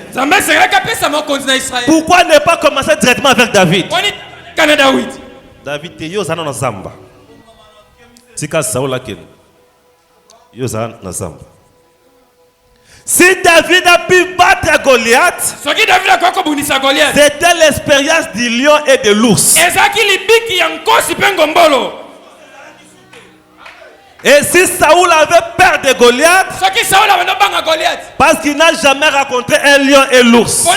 Pourquoi ne pas commencer directement avec David? David, yo zana na zamba. Tika Saoul ken. Yo zana na zamba. Si David a pu battre Goliath, c'était l'expérience du lion et de l'ours. Et si Saoul avait peur de Goliath, parce qu'il n'a jamais rencontré un lion et l'ours.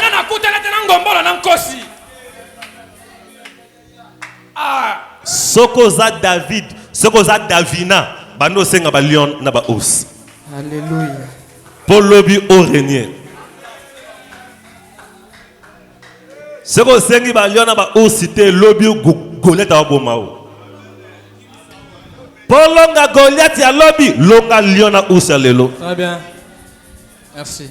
Sokoza David, Sokoza Davina, bano senga ba lion na ba ours.
Alléluia.
Pour lobby au régnier. Soko sengi ba lion na ba ours c'était lobby Goliath a bomao. Pour longa Goliath ya lobby, longa lion na ours lelo.
Très bien. Merci.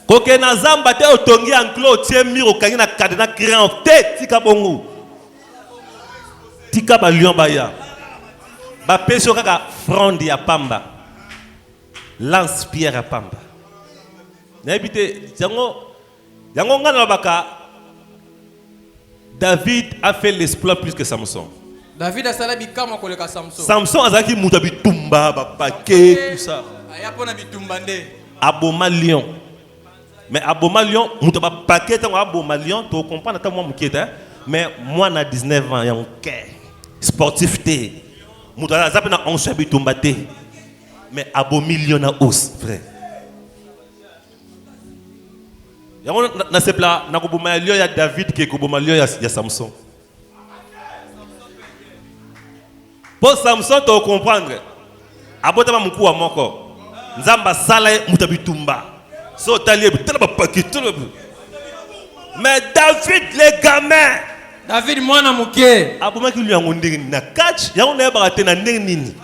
Koke na zamba te otongi enclos tie miro kangi na cadena grand te tika bongo. Tika ba lion ba ya. Ba peso kaka fronde ya pamba. Lance pierre à pamba. N'habite yango ngana baka. David a fait l'exploit plus que Samson.
David a sala bikama koleka Samson.
Samson azaki muta bitumba ba paquet tout ça.
Aya pona bitumba nde.
Aboma lion. Mais aboma lion muta ba paquet tango aboma lion to comprendre ta moi muketa mais moi na 19 ans yan ke sportif te. Muta zape na 11 bitumba te. Mais abomi lion na os frère. Yango na sepla na koboma lion ya David ke koboma lion ya Samson. Pour Samson te comprendre. Abotama muku wa moko. Nzamba sala mutabitumba. So talie tala ba pakito. Mais David le gamin.
David mwana muke.
Aboma ki lion ndenge na catch yango na ba te na ndenge nini.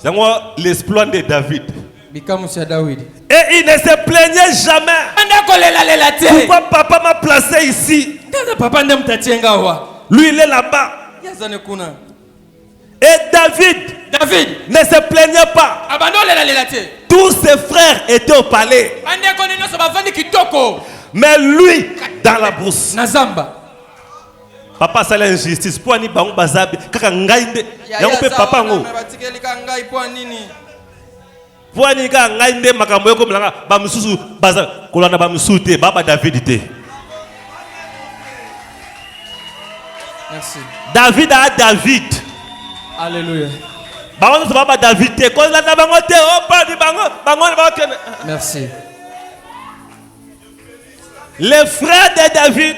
Yango l'exploit de David. Et il ne se plaignait jamais. Pourquoi papa m'a placé ici? Lui, il est là-bas. Et David ne se plaignait pas. Tous ses frères étaient au palais. Mais lui, dans la brousse. Papa, c'est l'injustice. Pour ni bango bazabi, kaka ngainde. Yango pe papa ngo. Pour ni kaka ngainde makambo yoko mlanga ba mususu baza kolana ba musute baba David te.
Merci.
David a David.
Alléluia.
Bango so baba David te. Ko la na bango te o pa di bango
merci.
Les frères de David,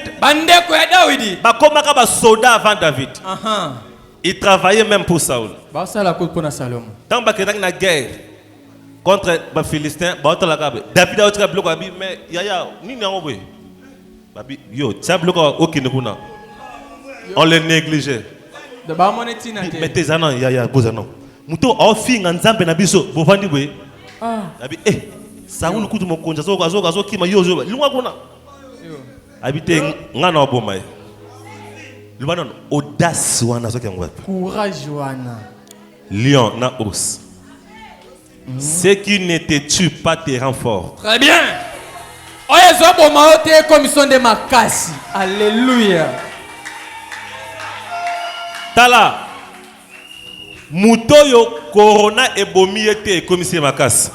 ils soldats avant David. Ils travaillaient même pour Saoul. Tant que y a une guerre contre les Philistins, David a été bloqué. Mais on les négligeait. Mais tes anants, il y a beaux anants. Mouto a fait un zambe na biso. Vous vendez oui. Eh, Saoul kutu mo konja zo ki ma yo zo. Lunga kuna. Habité ngana oboma. Lubanon audace wana zo kyangwa.
Courage wana.
Lion na os. Ce qui ne te tue pas te rend fort.
Très bien. Oye zo boma ote commission de makasi. Alléluia.
Tala. Mutoyo corona ebomi ete commission makasi.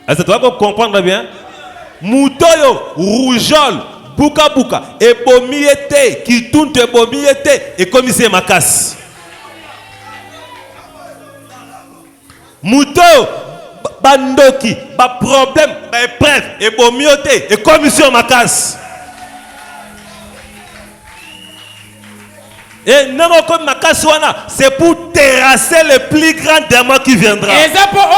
Est-ce que tu vas comprendre bien? Mutoyo, rougeole, buka buka, ebomiete, qui tourne ebomiete, et commissaire makas. Mutoyo, bandoki, ba problème, ba épreuve, ebomiete, et commission makas. Et non, comme Makaswana, c'est pour terrasser le plus grand démon qui viendra.
Et c'est pour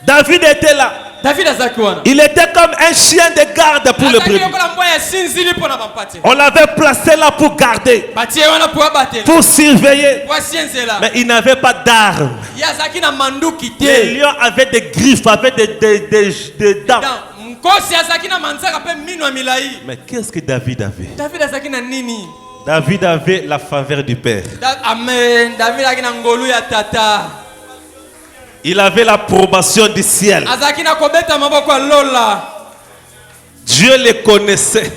David était là. Il était comme un chien de garde pour le brebis. On l'avait placé là pour garder, pour surveiller. Mais il n'avait pas d'armes. Les lions avaient des griffes, avaient des dents. Mais qu'est-ce que David avait? David avait la faveur du Père.
Amen.
Il avait l'approbation du ciel. Dieu le connaissait.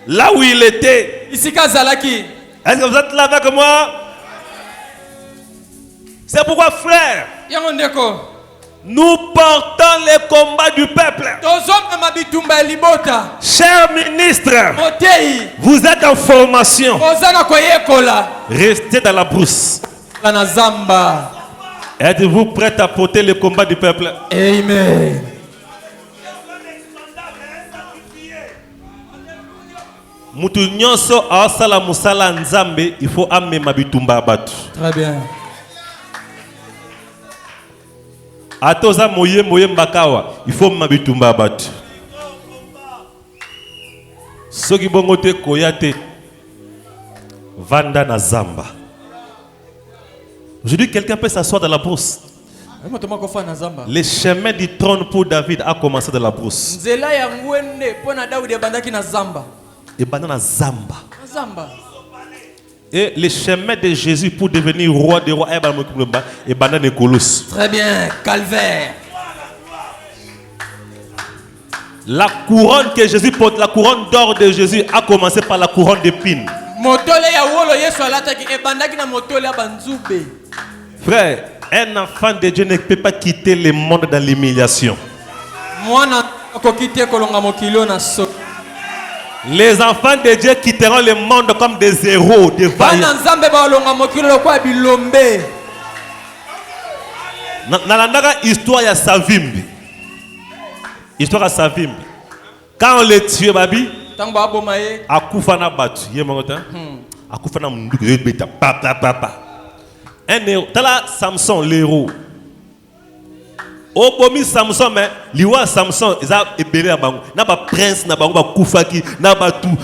Là où il était. Est-ce que vous êtes là avec moi? C'est pourquoi, frère, nous portons les combats du peuple. Chers ministres, vous êtes en formation. Restez dans la brousse. Êtes-vous prêts à porter le combat du peuple?
Amen.
Mutu nyonso asala musala nzambe, il faut amener mabitumba abatu.
Très bien.
Atoza moye mbakawa, il faut mabitumba abatu. Soki bongote koyate vanda na zamba. Aujourd'hui, quelqu'un peut s'asseoir dans la brousse. Le chemin du trône pour David a commencé dans la brousse. Et bandana zamba. Et le chemin de Jésus pour devenir roi des rois et bandana kolos.
Très bien, calvaire.
La couronne que Jésus porte, la couronne d'or de Jésus a commencé par la couronne d'épines. Frère, un enfant de Dieu ne peut pas quitter le monde dans l'humiliation. Les enfants de Dieu quitteront le monde comme des héros, des vaillants. Nalandaka histoire ya Savimbi. Histoire ya Savimbi. Quand on le tue, babi, akufa na batu. Akufa na munduku beta papa. Un héros. Tala Samson l'héros.
Obomi Samson mais liwa Samson eza ebele ya bango na ba prince na bango ba kufaki na ba tout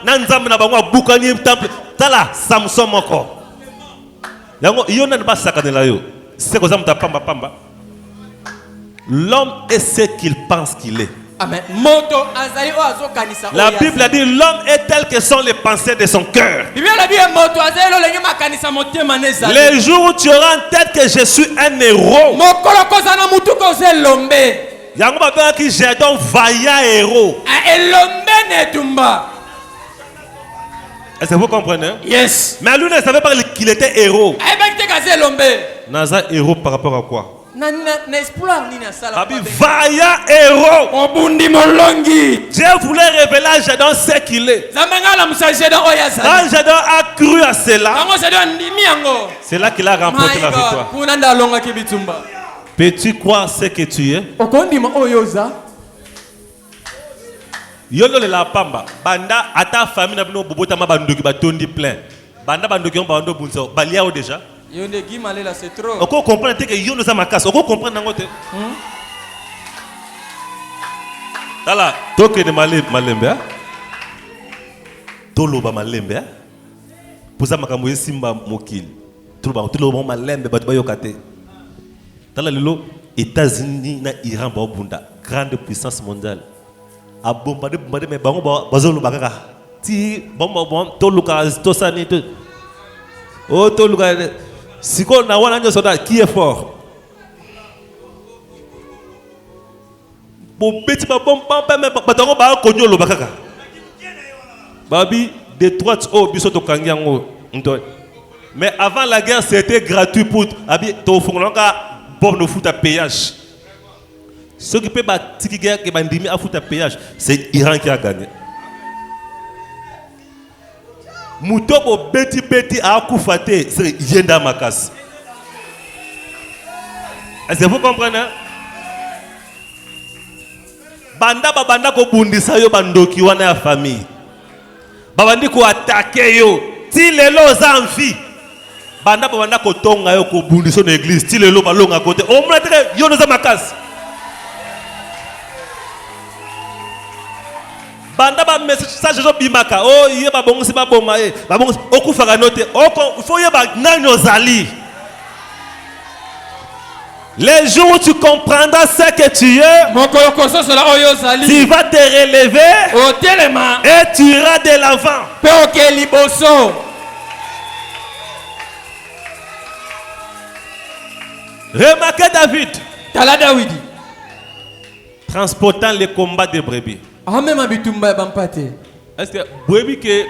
na nzambe na bango bukani temple tala Samson moko yango yona ne ba sakanela yo c'est comme ça muta pamba pamba. L'homme est ce qu'il pense qu'il est.
Amen.
La Bible a dit l'homme est tel que sont les pensées de son cœur. Les jours où tu auras en tête que je suis un héros. Yango ba qui j'ai donc vaillant héros. Est-ce que vous comprenez?
Yes.
Mais lui ne savait pas qu'il était héros. Naza héros par rapport à quoi? Vaillant héros. Dieu voulait révéler à Jadon ce qu'il est. Quand Jadon a cru à cela, c'est là qu'il a remporté la victoire. Peux-tu croire ce que tu es? Yolo la pamba. Banda ata famille na bino bobota ma bandoki batondi plein. Banda bandoki on bando bunso. Balia o déjà.
C'est trop.
On comprend que yo nous a ma casse. On comprend nango te. Tala, toke de malembe. Toloba malembe. Poza makambo simba mokili. Toloba malembe batu bayokate. Tala lelo États-Unis na Iran ba bunda, grande puissance mondiale. A bombardé mais bango bazolo bakaka. Ti bon toluka tosani to. Oh toluka siko na wana nyo soda qui est fort. Bon petit bon papa mais batango ba konyo lo bakaka. Babi Detroit au biso to kangiango nto. Mais avant la guerre c'était gratuit pour abi to fongolanga bon no foot à péage. Ce qui peut battre qui guerre qui bandimi à foot à péage, c'est Iran qui a gagné. Mutobo beti a kufate, c'est Yenda Makas. Est-ce que vous comprenez? Banda ko bundisa yo bandoki wana ya famille. Babandi ko attaquer yo. Ti lelo zanfi. Banda ko tonga yo ko bundisa na église. Ti lelo balonga côté. O mnatere yo no za Makas. Banda ba message zo bimaka oh ye ba bongo si ba boma e ba bongo okufaka note oko faut ye ba nani ozali. Les jours où tu comprendras ce que tu es, tu vas te relever et tu iras de l'avant. Remarquez David transportant les combats de brebis. Est-ce que brebis que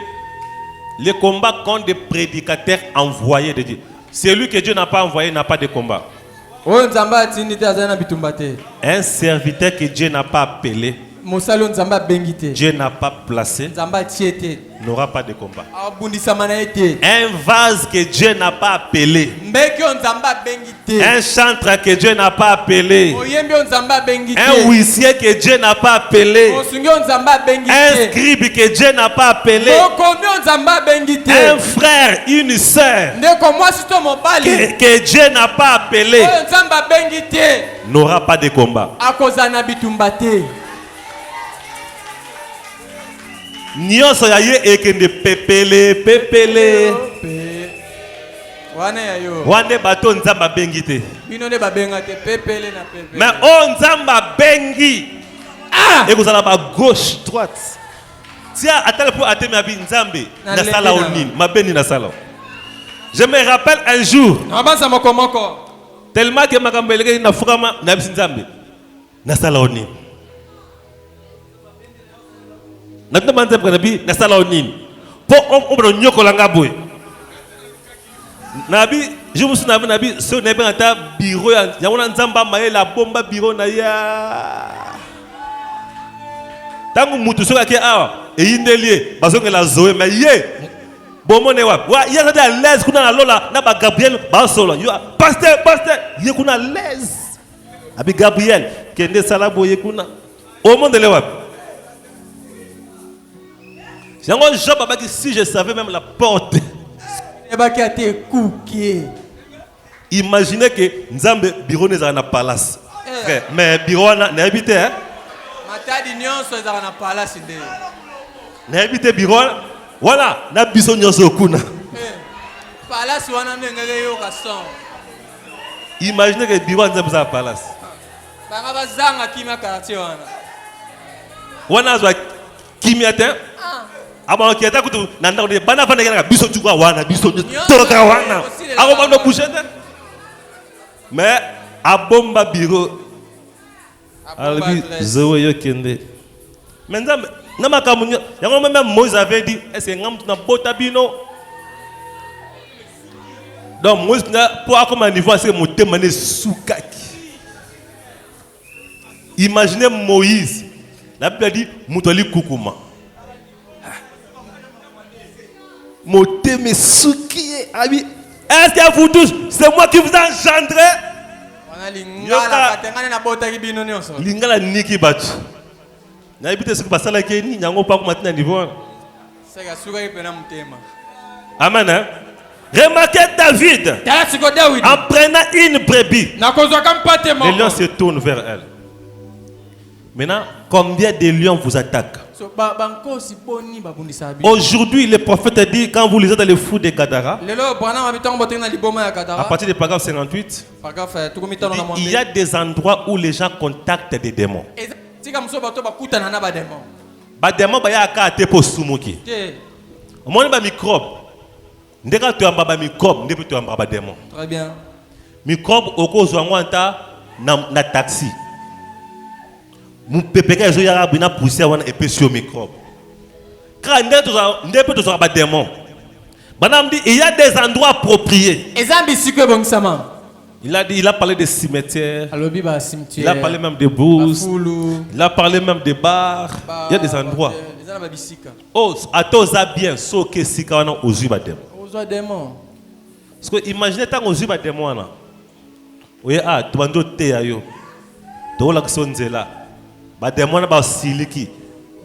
les combats contre des prédicateurs envoyés de Dieu? Celui que Dieu n'a pas envoyé n'a pas de combat. Un serviteur que Dieu n'a pas appelé, Dieu n'a pas placé, n'aura pas de combat. Un vase que Dieu n'a pas appelé, un chantre que Dieu n'a pas appelé, un huissier que Dieu n'a pas appelé, un scribe que Dieu n'a pas appelé, un frère, une soeur que Dieu n'a pas appelé, n'aura pas de combat. Nyonso ya ye ekende pepele wane bato nzamba bengi te mais o nzamba bengi ekozala ba gauche droite tia atale pour atemi abi nzambe na sala onini mabeni na sala. Je me rappelle un jour tellement que makambo eleki na fukama na bisi nzambe na sala onini Nata manze nabi na sala onini po on nyoko langa boy nabi je me souviens nabi so nabi ata bureau ya wana nzamba maye la bomba bureau na ya tangu mutu soka ke awa e yindelie bazonge la zoe mais ye bomone wa ya na l'aise kuna na lola na ba Gabriel ba solo yo pasteur ye kuna l'aise abi Gabriel kende sala boye kuna au monde le wa. Si je savais même la porte. Imaginez que Nzambe bureau n'est pas na palace. Ok, mais bureau n'a habité, hein?
Matadi nyonso ezaka na palace nde.
N'a habité bureau. Voilà, na biso nyonso kuna.
Palace wana ndenge yo ka son.
Imaginez que bureau nzambe za palace.
Banga bazanga kimia quartier wana.
Wana zwa kimia te. Aba ki ata kutu nanda de bana fana ngana biso tukwa wana biso toroka wana. Ako bando bouchete. Mais a bomba bureau. Albi zowe yo kende. Maintenant nama kamunyo yango même Moïse avait dit est-ce que ngam na bota bino. Donc Moïse pour comme un niveau c'est motema ne soukaki. Imaginez Moïse. La Bible dit mutoli kukuma. Motema souki abi. Est-ce que vous tous c'est moi qui vous ai engendré? Lingala niki batu. Na ibite ce que basala keni nyango pa ko matina niveau.
Sega suka ipena mutema.
Amen. Hein? Remarquez David. En prenant une brebis. Le lion se tourne vers elle. Maintenant, combien de lions vous attaquent? Aujourd'hui, le prophète dit, quand vous lisez dans le fou de Gadara, à partir du paragraphe 58, il y a des endroits où les gens contactent des démons. Les démons, microbe. Ndeka tu amba microbe, ndeka tu amba démon.
Très bien.
Microbe okozwa ngwanta na taxi. Mu pepeka ezo ya bina poussière wana epesio microbe. Quand ndeka tu ba démon. Banam dit il y a des endroits appropriés. Il a parlé de cimetières. Il a parlé même de bourses. Il a parlé même de bars. Il y a des endroits. Oh, atoza bien so que sika wana ozuba démon. Parce que imaginez tant aux yeux démons là. Oui tu vas te ayo. To la ksonzela. Ba démon ba siliki.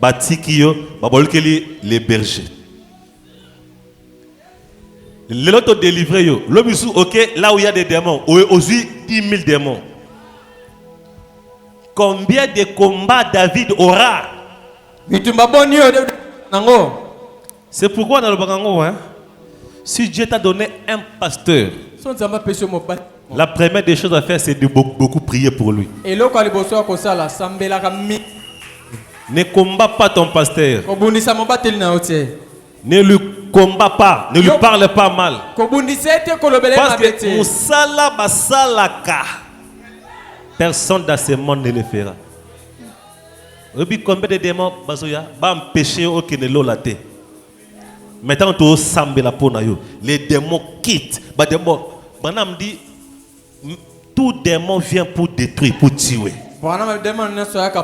Ba tikiyo, ba bolkeli les bergers. L'autre délivré yo. L'obisu OK, là où il y a des démons, aux yeux 10 000 démons. Combien de combats David aura? C'est pourquoi dans le Bagango, hein? Si Dieu t'a donné un pasteur, la première des choses à faire, c'est de beaucoup prier pour lui. Ne combat pas ton pasteur. Ne lui combat pas. Ne lui parle pas mal. Parce que Moussala Basalaka, personne dans ce monde ne le fera. Combien de démons va empêcher aucun de l'olate. Maintenant, tu sambe la peau. Les démons quittent. Banam dit tout démon vient pour détruire, pour tuer.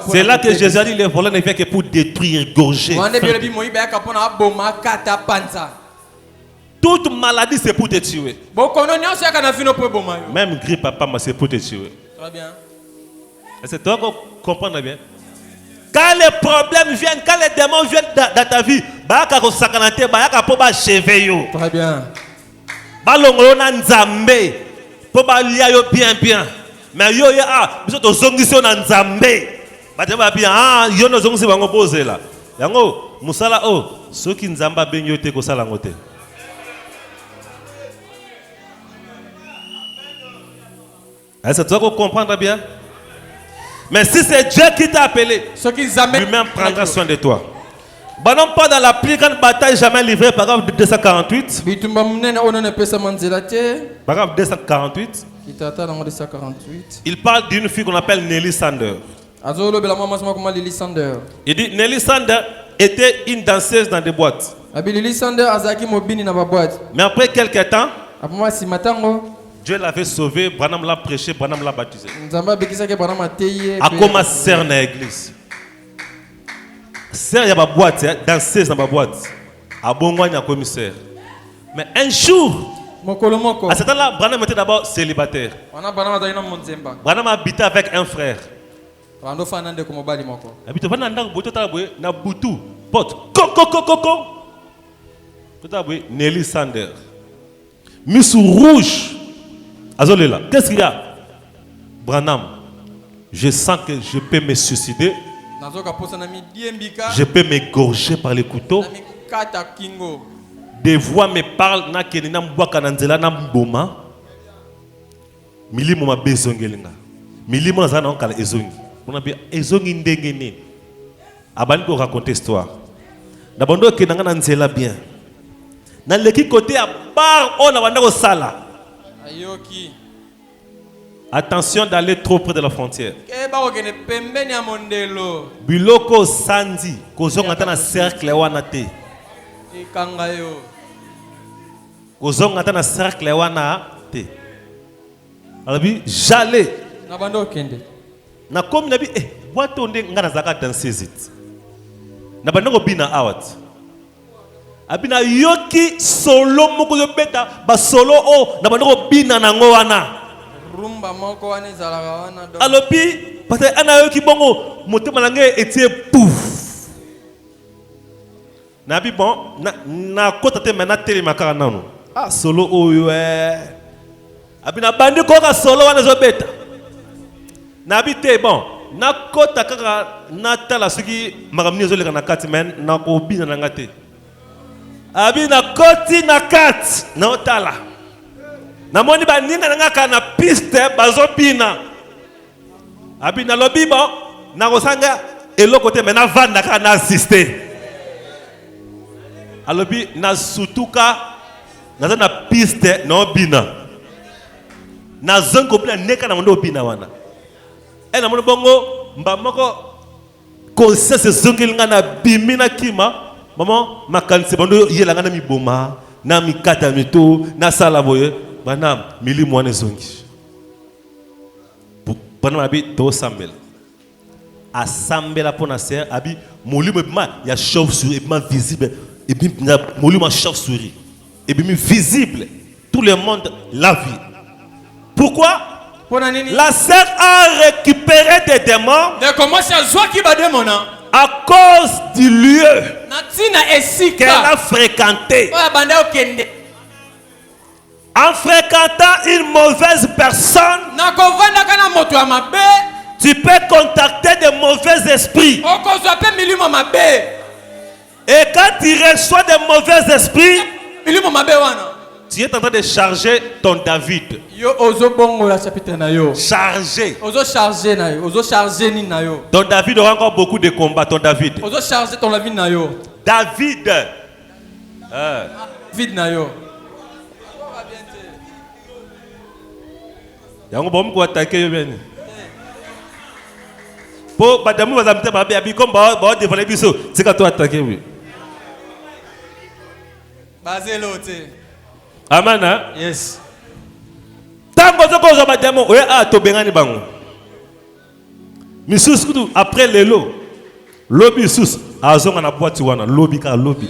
C'est là que Jésus a dit les voleurs ne viennent que pour détruire, égorger. Toute maladie c'est pour te tuer. Même grippe papa c'est pour te tuer.
Très bien.
Est-ce que tu comprends bien? Quand les problèmes viennent, quand les démons viennent dans ta vie,
très bien.
Bien. Mais yo ya biso to zongiso na nzambe. Bateba bien yo no zongisi bango pozela. Yango musala soki nzamba benyo te ko sala ngote. Est-ce que tu vas comprendre bien? Mais si c'est Dieu qui t'a appelé, lui-même prendra soin de toi. Banons pas dans la plus grande bataille jamais livrée, paragraphe 248. Paragraphe 248. Il parle d'une fille qu'on appelle Nelly Sander. Il dit Nelly Sander était une danseuse dans des boîtes. Mais après quelques temps, Dieu l'avait sauvé, Branham l'a prêché, Branham l'a baptisé. A comment sert dans l'église? Sert, il y a ma boîte, danseuse dans ma boîte. A bon, il y a commissaire. Mais un jour, à ce temps-là, Branham était d'abord célibataire. Branham habitait avec un frère. Habitait na Boutou, porte, coco. Nelly Sander. Mis sous rouge. Azolela, qu'est-ce qu'il y a? Branham. Je sens que je peux me suicider. Je peux m'égorger par les couteaux. Des voix me parlent. Na kenina mbwaka na nzela na mboma. Milimo mabezongelinga. Milimo nazana onkala ezongi. On a bien ezongi ndenge nini. Abani ko raconter histoire. D'abord que nanga na nzela bien. Na leki côté à bar on a banda ko sala. Ayoki. Attention d'aller trop près de la frontière. Biloko sandi kozonga ta na cercle wana te. Kozonga ta na cercle wana te. Alors j'allais na comme nabi boito nde ngana zaka danser zit. Na banda ko bina awat. Abina yoki solo moko yo beta ba solo o na banda ko bina nango wana. Alors puis parce que ana yoki bongo motema nange etie pouf. Na bi bon na kota te mena tele makara nanu. Ah solo oyo abina bandi ko ka solo wana zo beta. Na bi te bon na kota kaka na tala suki makamni zo leka na kati men na ko bina na ngate. Abina koti na kati na tala. Na moni ba ninga na ngaka na piste bazo bina. Abina lobi bon na kosanga eloko te mena vanda ka na assister. Alobi na sutuka na na piste na bina. Na zongo bina neka na mondo bina wana. Na mono bongo mbamoko conscience zongelinga na bimina kima maman makanse bondo yelanga na miboma na mikata mito na sala boye banam mili mwana zongi banam abi to sambela asambela pona ser abi molimo bima ya chauve-souris bima visible et bima molimo chauve-souris et bima visible tout le monde la vit. Pourquoi? La sœur a récupéré des démons à cause du lieu qu'elle a fréquenté. En fréquentant une mauvaise personne, tu peux contacter de mauvais esprits. Et quand tu reçois de mauvais esprits, tu es en train de charger ton David. Charger. Ton David aura encore beaucoup de combats. Ton David. David. Yango bom ko attaquer bien. Po badamu bazamte babe abi comme ba dévoiler biso, c'est quand toi attaquer oui.
Bazelote.
Amen. Hein?
Yes.
Tango zoko zo badamu oya a to bengani bango. Misus kudu après lelo. Lobi sus azonga na boîte wana lobi ka lobi.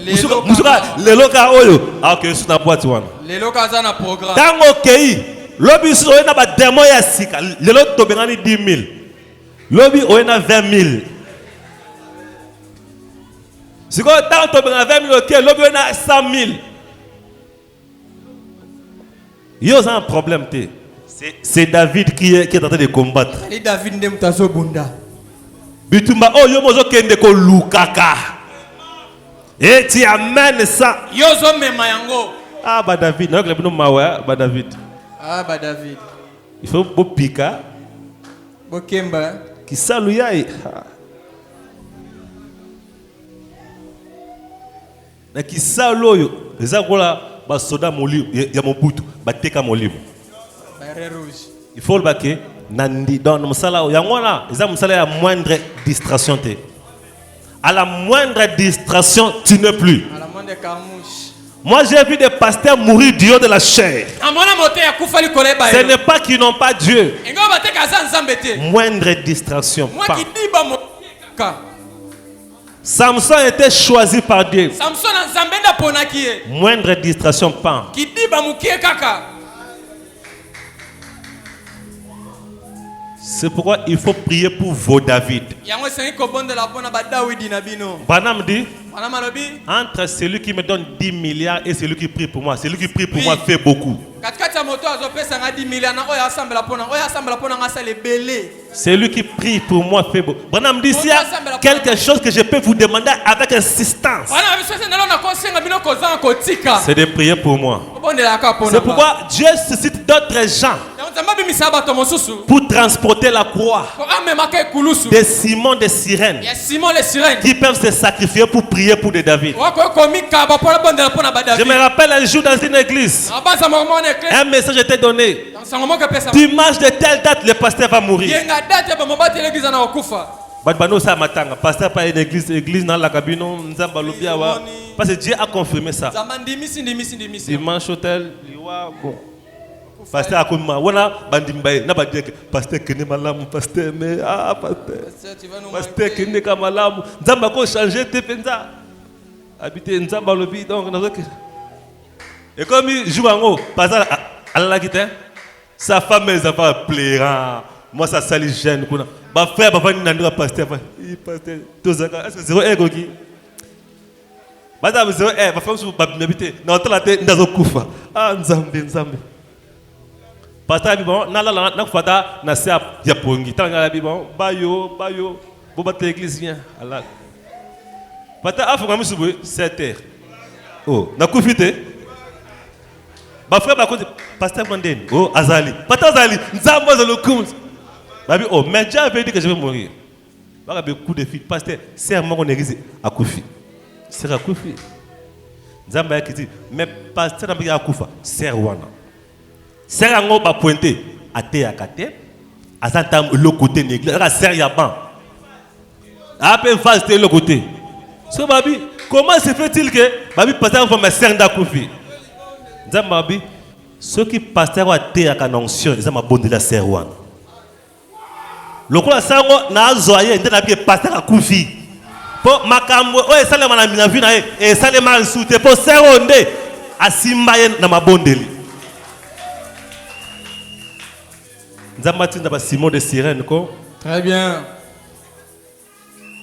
Musuka lelo ka oyo. Ah que sus na boîte wana.
Lelo ka za na programme.
Tango kei lobi sus oya na ba demo ya sika. Lelo to bengani 10,000. Lobi oya na 20,000. Siko tango to bengani 20,000 OK, lobi oya na 100,000. Yo a un problème. C'est David qui est en train de combattre.
Et David ndem tazo bunda.
Bitumba oh yo mozo kende ko lukaka. Et tu amènes ça.
Yo zo mema yango.
Ah bah David, non que le mawa bah David.
Ah bah David.
Il faut beau pika.
Bo kemba.
Qui saluya et. Na qui saloyo. Ezakola ba soda moli ya mobutu bateka molimo. Il faut le baquer nandi dans le musala yangwana eza musala ya moindre distraction te. À la moindre distraction tu n'es plus.
À la moindre carmouche.
Moi j'ai vu des pasteurs mourir du haut de la chair. Ce n'est pas qu'ils n'ont pas Dieu. Moindre distraction. Samson était choisi par Dieu. Moindre distraction, pas. C'est pourquoi il faut prier pour vos David. Branham dit, entre celui qui me donne 10 milliards et celui qui prie pour moi, celui qui prie pour moi fait beaucoup. Celui qui prie pour moi fait beaucoup. Branham dit, s'il y a quelque chose que je peux vous demander avec insistance, c'est de prier pour moi. C'est pourquoi Dieu suscite d'autres gens pour transporter la croix des Simon de Cyrène qui peuvent se sacrifier pour prier pour des David. Je me rappelle un jour dans une église, un message était donné. Dimanche de telle date, le pasteur va mourir. Pasteur pas une église dans la cabine, parce que Dieu a confirmé ça. Dimanche hôtel, bon. Pasteur a comme voilà bandimbaye na ba dire que pasteur kene malamu pasteur mais pasteur kene ka malamu nzamba ko changer te penza habiter nzamba lobi donc et comme joue en haut pasteur Allah quitte sa femme et sa femme pleurant moi ça sali jeune kuna ba frère ba ni nandira pasteur pasteur tozaka est-ce que zéro ego qui madame zéro ba femme sur ba habiter na otala te ndazo kufa nzambe pasteur bon na fata na se ya pongi tanga bon bayo boba te église vient Allah pasteur afuka musubu 7h oh na kufite ba frère ba ko pasteur Mandeni oh azali pasteur azali nzambo za lokum babi oh mais Dieu avait dit que je vais mourir ba be coup de fil pasteur serre mon église akufi serre akufi nzamba yakiti mais pasteur na bia akufa serre wana serre ngo ba pointer ate akate azanta le côté l'église la serre ya ban après phase de le côté so babi comment se fait-il que babi pasteur va me serre ndakufi nzamba babi ceux qui pasteur wa te akanonction ils ma bonde la serre wana lokola sango na zoye ndena bi pasteur akufi po makambo o esalema na mina vi na e esalema nsute po serre onde asimba ye na mabondeli. Simon de Cyrène,
très bien.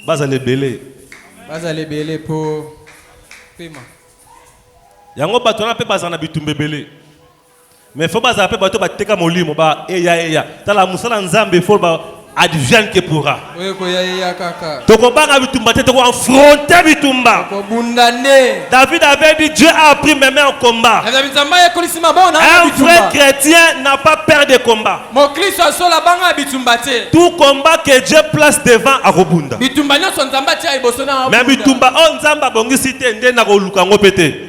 Bas les belé
pour paiement.
Yango batona pe bazana bitumbe belé. Mais faut pas appeler bato ba teka molimo ba eya. Tala musala nzambe faut ba advienne que pourra.
Oui ko ya kaka.
Toko banga bitumba te toko affronter bitumba.
Ko bundane.
David avait dit Dieu a pris mes mains en combat. Un vrai chrétien n'a pas peur de combat. Tout combat que Dieu place devant a rebunda. Mais bitumba on nzamba bongi cité ndé na ko luka ngo pété.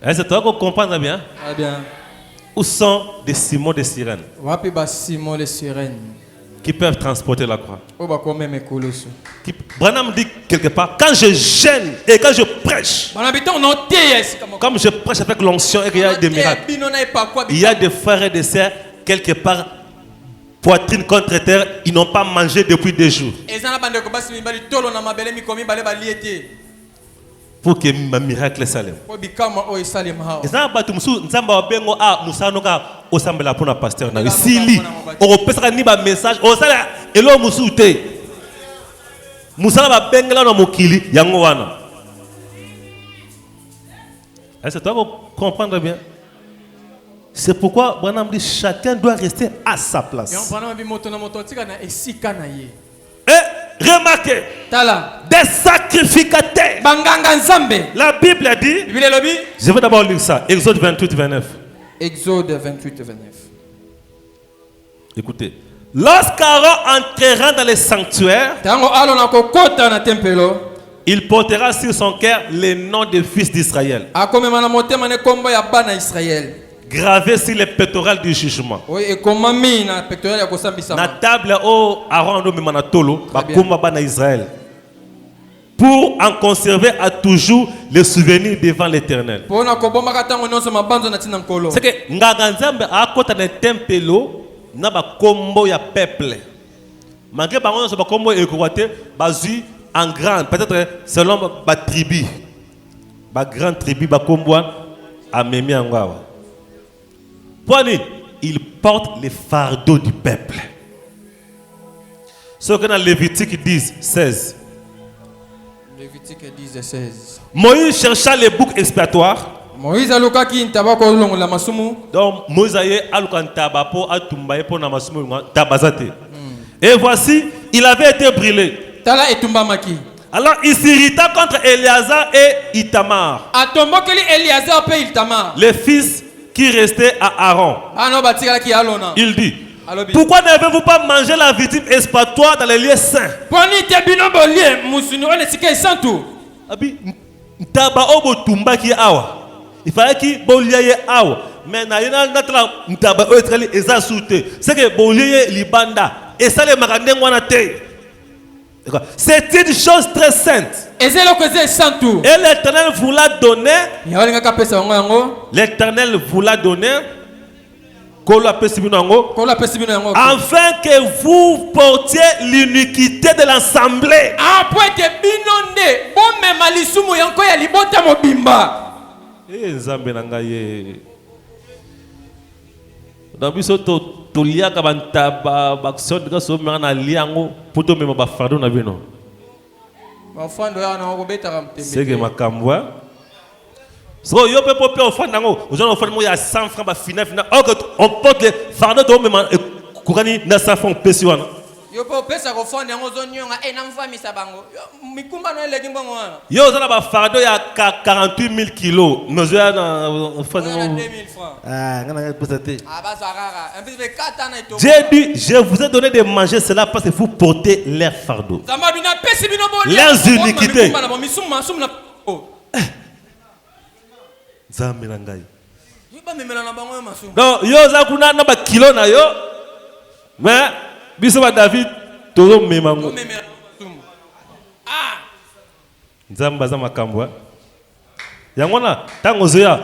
Est-ce que tu comprends bien?
Très bien.
Où sont des Simon de Cyrène?
Simon de Cyrène
qui peuvent transporter la croix. Branham dit quelque part, quand je gêne et quand je prêche, comme je prêche avec l'onction et qu'il y a des miracles, il y a des frères et des sœurs quelque part, poitrine contre terre, ils n'ont pas mangé depuis 2 jours. Pour que ma miracle salem. Ezana batu musu nzamba wabengo musanoka osambela pona pasteur na sili o pesaka ni ba message o sala elo musu te musala ba bengela na mokili yango wana. Est-ce que tu comprendre bien? C'est pourquoi Branham dit chacun doit rester à sa place. Et remarquez, des sacrificateurs. La Bible a dit, je vais d'abord lire ça, Exode 28-29.
Exode 28-29.
Écoutez, lorsqu'Aaron entrera dans le sanctuaire, il portera sur son cœur les noms des fils d'Israël, gravé sur les pectorales du jugement. La table où Aaron a Israël. Pour en conserver à toujours le souvenir devant l'Éternel. C'est que Ngaganzambe a côté de tempelo na ba kombo ya peuple. Malgré ba on so ba kombo écroité bazu en grand peut-être selon ba tribu. Ba grand tribu ba kombo a memi angwa. Il porte les fardeaux du peuple. Ce que dans Lévitique 10, 16.
Lévitique 10, 16.
Moïse chercha les boucs expiatoires.
Moïse a loka ki ntaba ko longo la masumu.
Donc Moïse a alukantaba po atumbaye po na masumu tabazate. Et voici, il avait été brûlé.
Tala etumba maki.
Alors il s'irrita contre Éléazar et Itamar.
Atombokeli Éléazar pe Itamar.
Les fils qui restaient à Aaron. Il dit, pourquoi n'avez-vous pas mangé la victime expiatoire dans les lieux saints? Il fallait qu'il bolye awa. Mais na yena natala ntaba oetrali ezasute. C'est que bolye libanda et ça les magandeng wana te. C'est une chose très sainte. Et l'Éternel vous l'a donné. L'Éternel vous l'a donné. Afin que vous portiez l'iniquité de l'assemblée. Tolia kabanta bakson ka so mena liango poto mema ba fardo na bino.
Mafando ya na ko beta kam tembe.
C'est que makambwa. So yo pe popé ofanda ngo, ozana ofanda mo ya 100 francs ba final. On porte les fardeaux to mema kurani na 100 francs pesi wana.
Yo pe pesa ko fonda ngo zonyonga na mfamisa bango. Mikumba no eleki mbongo wana.
Yo ozana ba fardeau ya 48 000 kilos. Nozo ya na ofanda ngo
2 000 francs.
Ah, ngana posate.
Ah ba zarara. Un peu de 4 ans et tout.
J'ai dit, je vous ai donné de manger cela parce que vous portez leurs fardeaux. Leurs iniquités. Donc, yo za kuna na ba kilo na yo. Mais biso ba David tozo memango. Ah. Nzamba za makambo. Yangona tango zoya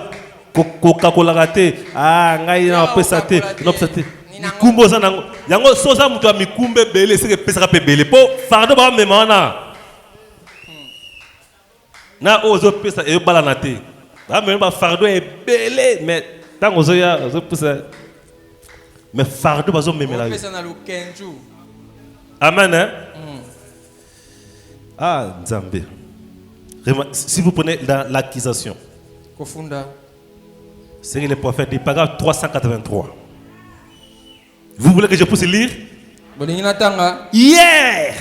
Coca-Cola gate ngai na pesa te no pesa te mikumbo za nango yango soza mutu a mikumbe bele seke pesa ka pe bele po fardo ba mema na ozo pesa e bala na te ba mema ba fardo e bele mais tango zoya ozo pesa mais fardo ba zo memela
pesa na lukenju.
Amen hein? Ah Nzambe. Si vous prenez l'accusation
Kofunda.
C'est le prophète du paragraphe 383. Vous voulez que je puisse lire? Hier,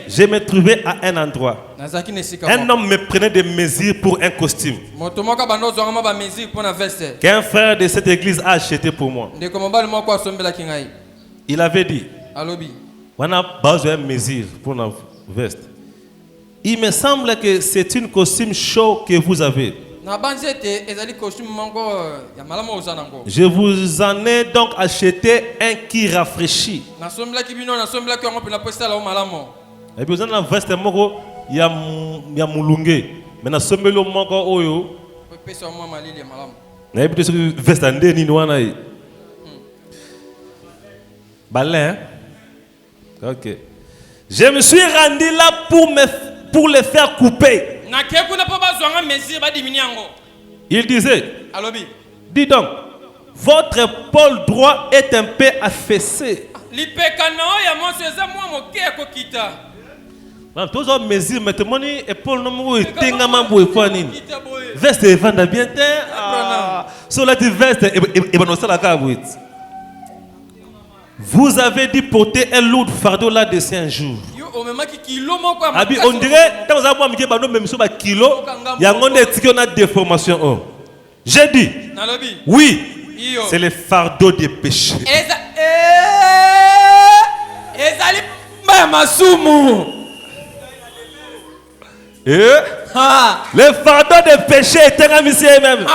je me trouvais à un endroit. Un homme me prenait des mesures pour un costume qu'un frère de cette église a acheté pour moi. Il avait dit, on a besoin de mesures pour la veste. Il me semble que c'est une costume chaud que vous avez. Je vous en ai donc acheté un qui rafraîchit. Et puis vous avez une veste moko ya mulunge. Mais na sombelo moko oyo. Na ebi tesu veste ande ni wana yi. Balin. OK. Je me suis rendu là pour les faire couper. Il disait, dis donc, votre épaule droit est un peu affaissé. Tous les mesures, mettez-moi l'épaule, non, veste et vendre bien. Sur la veste, et la vous avez dit porter un lourd fardeau là-dessus un jour. On dirait quand vous avez même sur kilo, il y a une déformation. J'ai dit, oui, c'est le fardeau des péchés. Le fardeau des péchés était un monsieur même.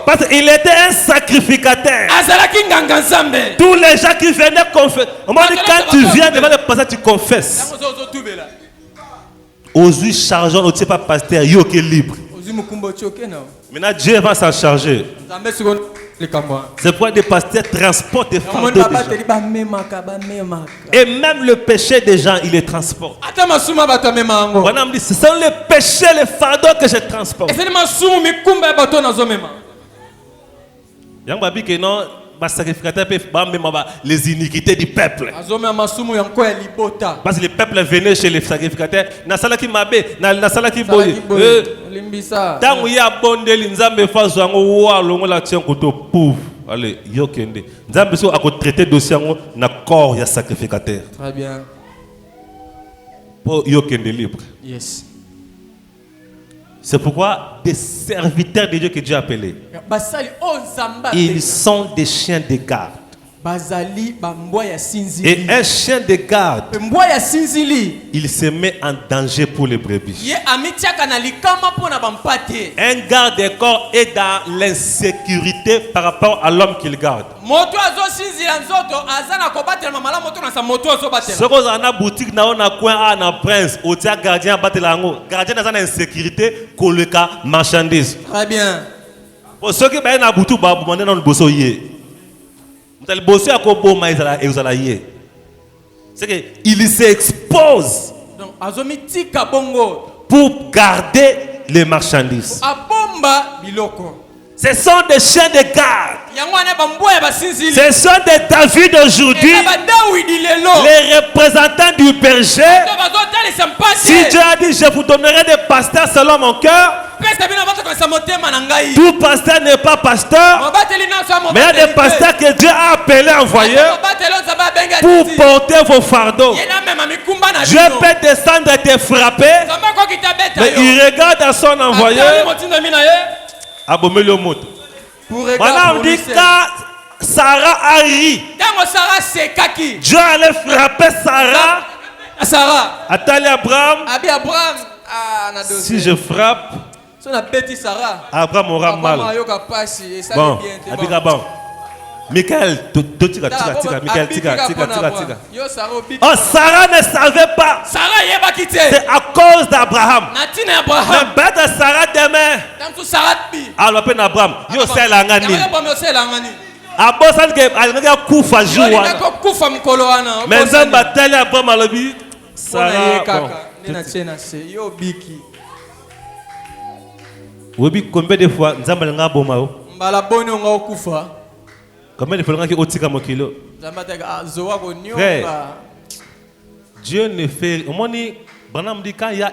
Parce qu'il était un sacrificateur. Tous les gens qui venaient confesser. On m'a dit quand tu viens devant le pasteur, tu confesses. Aujourd'hui, chargeant, on ne sait pas pasteur, il est libre. Maintenant, Dieu va s'en charger. C'est pourquoi des pasteurs transportent des fardeaux des gens. Et même le péché des gens, il les transporte. On me dit, ce sont les péchés, les fardeaux que je transporte. Yang babi que non, sacrificateur peut les iniquités du peuple. Parce que le peuple venait chez les sacrificateurs. Na salaki mabe, na salaki boye. Tangu ya bonde linzambe fazo ngo wa longo la tien koto pouf. Allez, yo kende. Nzambe so ako traiter dossier ngo na corps ya sacrificateur.
Très bien.
Pour yo kende libre.
Yes.
C'est pourquoi des serviteurs de Dieu que Dieu a appelés, ils sont des chiens de garde. Et un chien de garde, il se met en danger pour les brebis. Un garde de corps est dans l'insécurité par rapport à l'homme qu'il garde. Ce qu'on a dans boutique, na coin na prince, au tia gardien batelango, gardien dans une insécurité, koleka marchandise.
Très bien.
Pour ceux qui sont dans boutique, ba demander dans le bosso yé. Le bosso a kobo ma ezala yé. C'est que il s'expose. Donc azomitika bongo pour garder les marchandises. Abomba biloko. Ce sont des chiens de garde. Ce sont des David d'aujourd'hui. Les représentants du berger. Si Dieu a dit je vous donnerai des pasteurs selon mon cœur. Tout pasteur n'est pas pasteur. Mais il y a des pasteurs que Dieu a appelés envoyés pour porter vos fardeaux. Dieu peut descendre et te frapper. Mais il regarde à son envoyé. Maintenant on dit quand Sarah a ri, Dieu allait frapper Sarah. Attendez Abraham. Si je frappe, Abraham aura mal. Bon, Michael, Michael. Oh, Sarah ne savait pas. C'est à cause d'Abraham. Le père de Sarah demain. Alors, peine Abraham. Yo c'est l'angani. Abosan ke alanga kufa joua. Mais ça bataille Abraham alobi. Sarah. Yo biki. Oui, combien de fois nous avons nga bomao? Mbala boni nga okufa. Combien de fois nga ki otika mokilo? Dieu ne fait. Au moins, Branham dit quand il y a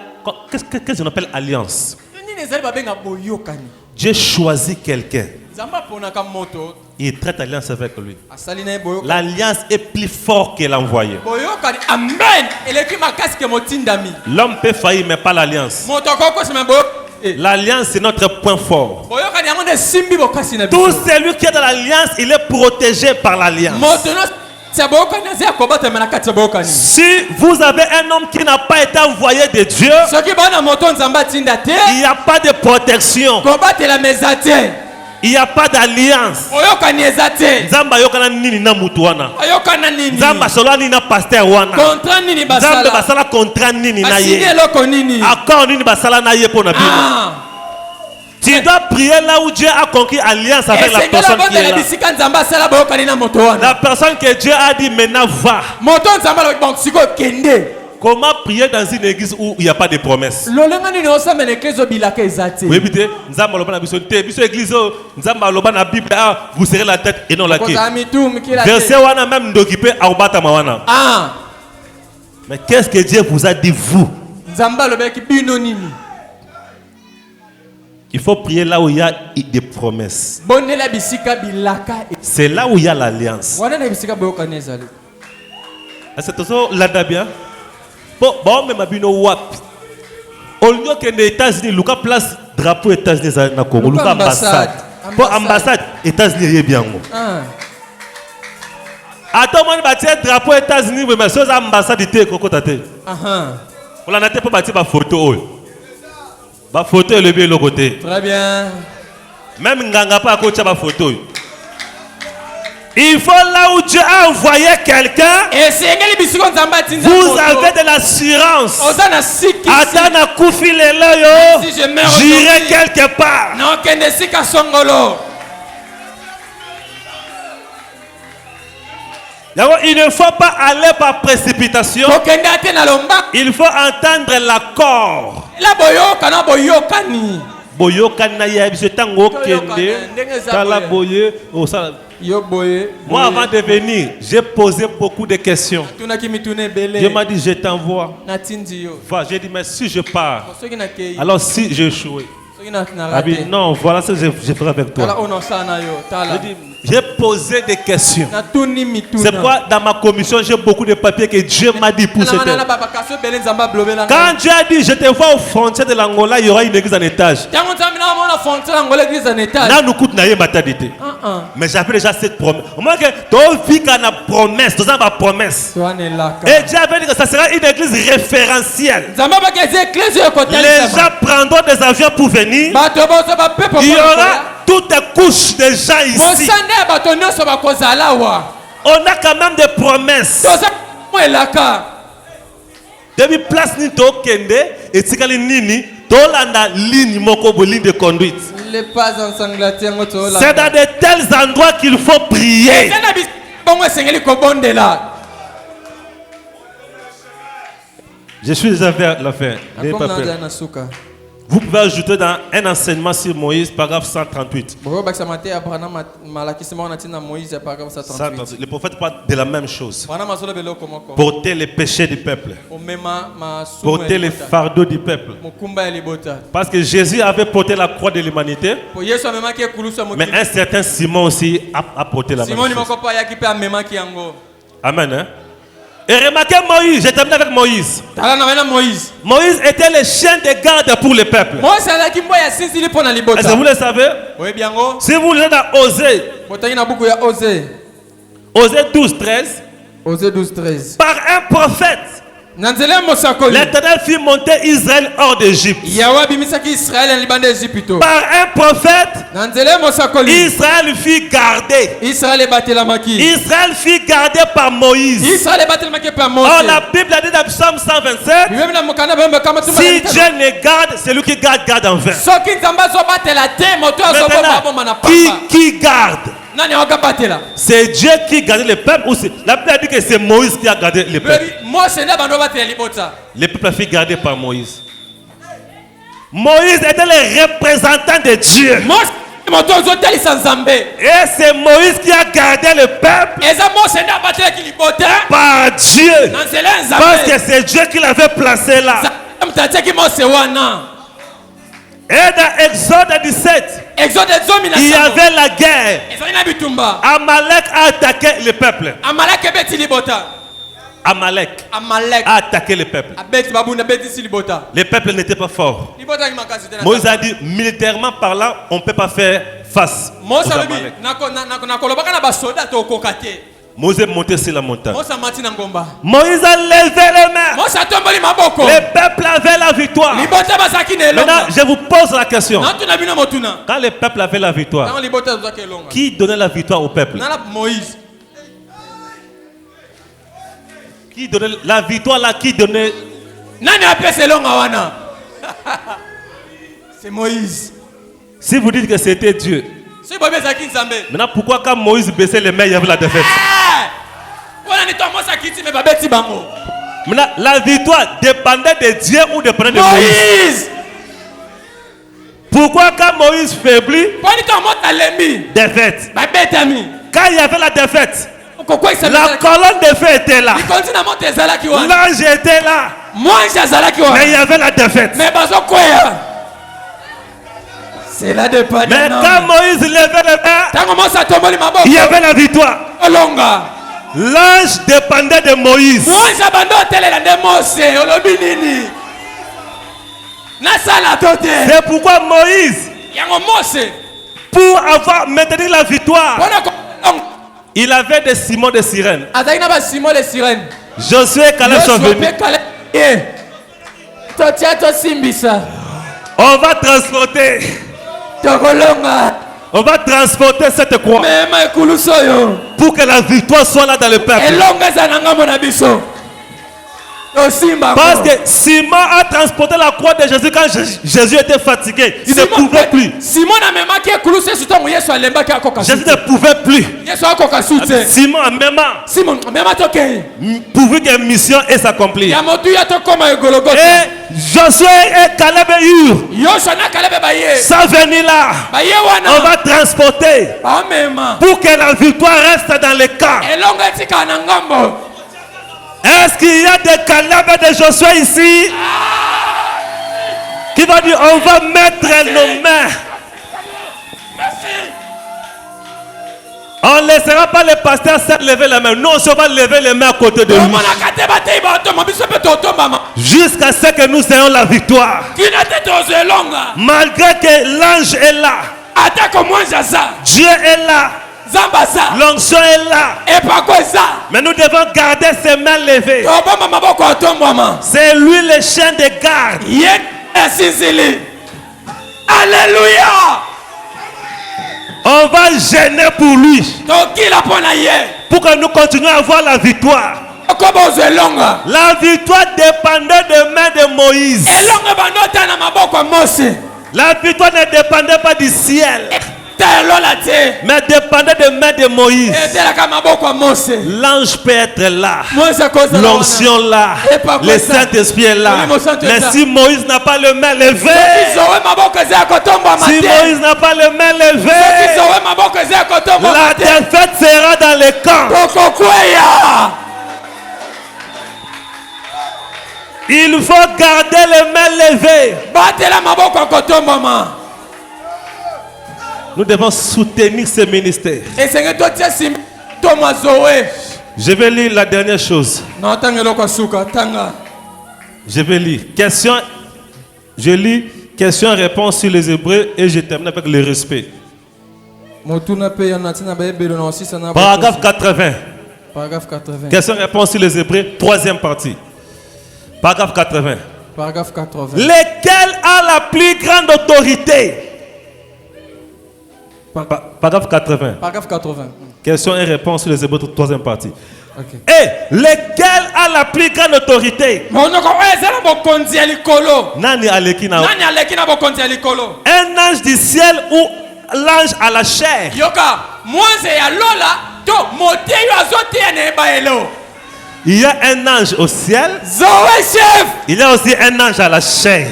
qu'est-ce qu'on appelle alliance. Dieu choisit quelqu'un. Il traite alliance avec lui. L'alliance est plus forte que l'envoyé. L'homme peut faillir mais pas l'alliance. L'alliance c'est notre point fort. Tout celui qui est dans l'alliance, il est protégé par l'alliance. Si vous avez un homme qui n'a pas été envoyé de Dieu, il n'y a pas de protection. Il n'y a pas d'alliance. Zamba yokana nini na mutu wana. Zamba solo nini na pasteur wana. Zamba basala contrat nini na ye. Accord nini basala na ye pona bino. Tu dois prier là où Dieu a conquis alliance avec la personne qui est là. La personne que Dieu a dit maintenant va. Comment prier dans une église où il n'y a pas de promesses? Oui, vous serez la tête et non la queue. Verset wana même d'occuper à Obata Mawana. Mais qu'est-ce que Dieu vous a dit vous? Il faut prier là où il y a des promesses. C'est là où il y a l'alliance. C'est là bien. Bon, mais mabino wap. Au lieu que les États-Unis, Luka place drapeau États-Unis na Congo, Luka ambassade. Pour ambassade États-Unis est bien. Attends, moi bâtir drapeau États-Unis, mais ces ambassades étaient cocotate. On a pas bâti ma photo. Ma photo est le bien l'autre côté.
Très bien.
Même nganga pas coach ma photo. Il faut là où Dieu a envoyé quelqu'un. Vous avez de l'assurance. Atana koufi lelo yo. J'irai quelque part. Il ne faut pas aller par précipitation. Il faut entendre l'accord. Moi, avant de venir, j'ai posé beaucoup de questions. Dieu m'a dit, je t'envoie. J'ai dit, mais si je pars, alors si j'échoue, non, voilà ce que je ferai avec toi. J'ai posé des questions. C'est pourquoi dans ma commission, j'ai beaucoup de papiers que Dieu m'a dit pour cette œuvre. Quand Dieu a dit, je te vois aux frontières de l'Angola, il y aura une église en étage. Là, nous coûte naïe maternité. Mais j'avais déjà cette promesse. Au moins que tu as une promesse, tu as une promesse. Et Dieu avait dit que ça sera une église référentielle. Les gens prendront des avions pour venir. Il y aura toutes les couches de gens ici. On a quand même des promesses. Depuis place ni to kende et tikali nini to landa ligne moko ligne de conduite. C'est dans de tels endroits qu'il faut prier. Je suis déjà vers la fin. Vous pouvez ajouter dans un enseignement sur Moïse, paragraphe 138. Le prophète parle de la même chose. Porter les péchés du peuple. Porter les fardeaux du peuple. Parce que Jésus avait porté la croix de l'humanité. Mais un certain Simon aussi a porté la même chose. Amen. Hein? Et remarquez Moïse, je termine avec Moïse. Moïse était le chien de garde pour le peuple. Est-ce que vous le savez? Si vous lisez dans Osée 12:13, par un prophète, l'Éternel fit monter Israël hors d'Égypte. Par un prophète, Israël fut gardé. Israël fut gardé par Moïse. Or la Bible a dit dans Psaume 127, si Dieu ne garde, c'est lui qui garde en vain. Maintenant, qui garde? C'est Dieu qui gardait le peuple ou c'est... La Bible a dit que c'est Moïse qui a gardé le peuple. Le peuple a fait garder par Moïse. Moïse était le représentant de Dieu. Et c'est Moïse qui a gardé le peuple par Dieu. Parce que c'est Dieu qui l'avait placé là. Et dans Exode 17, il y avait la guerre. Amalek a attaqué le peuple. Amalek a attaqué le peuple. Le peuple n'était pas fort. Moïse a dit, militairement parlant, on ne peut pas faire face aux Amalek. Moïse est monté sur la montagne. Moïse a levé les mains. Le peuple avait la victoire. Maintenant, je vous pose la question. Quand le peuple avait la victoire, qui donnait la victoire au peuple? Qui donnait la victoire là? Qui donnait?
C'est Moïse.
Si vous dites que c'était Dieu, maintenant pourquoi quand Moïse baissait les mains, il y avait la défaite? Maintenant, la victoire dépendait de Dieu ou dépendait de Moïse? Pourquoi quand Moïse faiblit, défaite? Quand il y avait la défaite, la colonne de feu était là. L'ange était là. Mais il y avait la défaite.
C'est la défaite.
Mais quand Moïse levait les mains, il y avait la victoire. L'ange dépendait de Moïse. C'est pourquoi Moïse, pour avoir maintenu la victoire, il avait des Simons de sirène. Josué et Caleb sont venus. On va transporter. On va transporter cette croix pour que la victoire soit là dans le peuple. Parce que Simon a transporté la croix de Jésus quand Jésus était fatigué. Il ne pouvait plus. Jésus ne pouvait plus. Simon a même pourvu que mission est s'accomplir. Et Josué et Caleb et Hur, ça venir là, on va transporter pour que la victoire reste dans les camps. Est-ce qu'il y a des Caleb et des Josué ici qui va dire on va mettre nos mains? On ne laissera pas les pasteurs se lever la main. Nous, on va lever les mains à côté de lui. Jusqu'à ce que nous ayons la victoire. Malgré que l'ange est là. Dieu est là. L'onction est là. Mais nous devons garder ses mains levées. C'est lui le chien de garde.
Alléluia.
On va gêner pour lui. Pour que nous continuions à avoir la victoire. La victoire dépendait des mains de Moïse. La victoire ne dépendait pas du ciel, mais dépendait des mains de Moïse. L'ange peut être là, l'onction là, le Saint-Esprit est là. Mais si Moïse n'a pas le main levé, si Moïse n'a pas le main levé, la défaite sera dans les camps. Il faut garder les mains levées. Nous devons soutenir ce ministère. Je vais lire la dernière chose. Je vais lire. Je lis question-réponse sur les Hébreux et je termine avec le respect. Paragraphe 80. Question-réponse sur les Hébreux, troisième partie. Paragraphe 80. Lequel a la plus grande autorité? Paragraphe 80. Question et réponse sur les Hébreux, troisième partie. Okay. Et lequel a la plus grande autorité? Un ange du ciel ou l'ange à la chair? Il y a un ange au ciel. Il y a aussi un ange à la chair.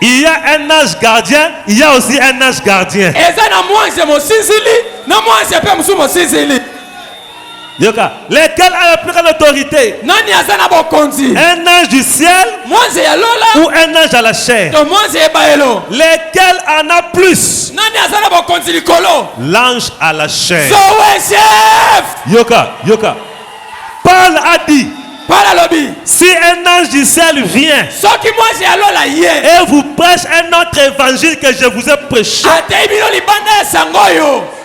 Il y a un ange gardien. Il y a aussi un ange gardien. Lequel a la plus grande autorité? Un ange du ciel ou un ange à la chair? Lequel en a plus? L'ange à la chair. Yoka. Paul a dit, si un ange du ciel vient et vous prêche un autre évangile que je vous ai prêché,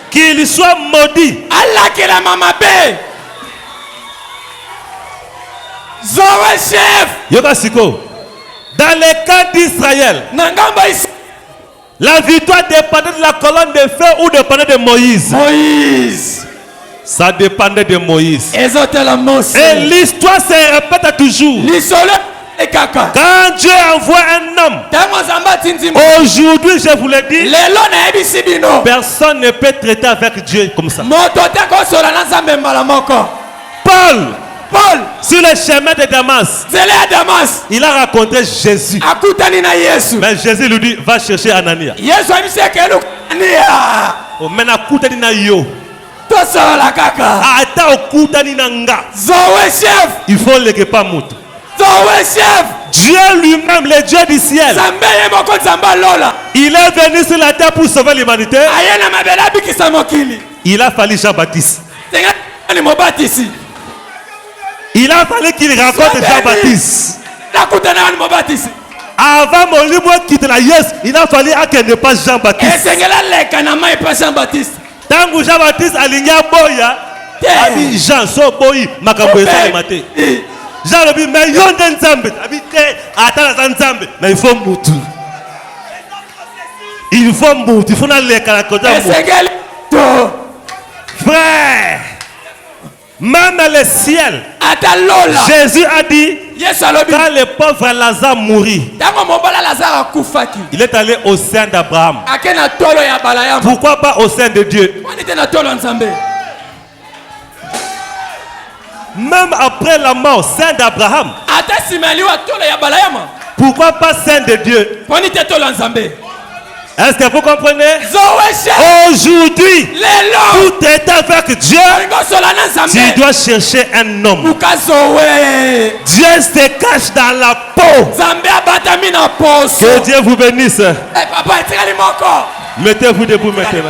qu'il soit maudit. Yoka Siko. Dans les cas d'Israël, la victoire dépendait de la colonne de feu ou dépendait de Moïse? Ça dépendait de Moïse. Et l'histoire se répète toujours. Quand Dieu envoie un homme, aujourd'hui je vous le dis, personne ne peut traiter avec Dieu comme ça. Paul, sur le chemin de Damas, il a rencontré Jésus. Mais Jésus lui dit, va chercher Anania. Il faut le pas mouton. Dieu lui-même, le Dieu du ciel, il est venu sur la terre pour sauver l'humanité. Il a fallu Jean-Baptiste. Il a fallu qu'il rencontre Jean-Baptiste. Avant mon libre quitte la yes, il a fallu qu'il ne pas Jean-Baptiste. Tant que Jean-Baptiste a ligné boya, Jean so boy makamboye ça le matin. Jean le dit mais yonde nzambe, habité atala nzambe, mais il faut moutu. Il faut na le kana kota. Frère, Même le ciel. Jésus a dit, quand le pauvre Lazare mourit, il est allé au sein d'Abraham. Pourquoi pas au sein de Dieu? Même après la mort, sein d'Abraham. Pourquoi pas sein de Dieu? Est-ce que vous comprenez? Aujourd'hui, tout est avec Dieu. Tu dois chercher un homme. Dieu se cache dans la peau. Que Dieu vous bénisse. Mettez-vous debout maintenant.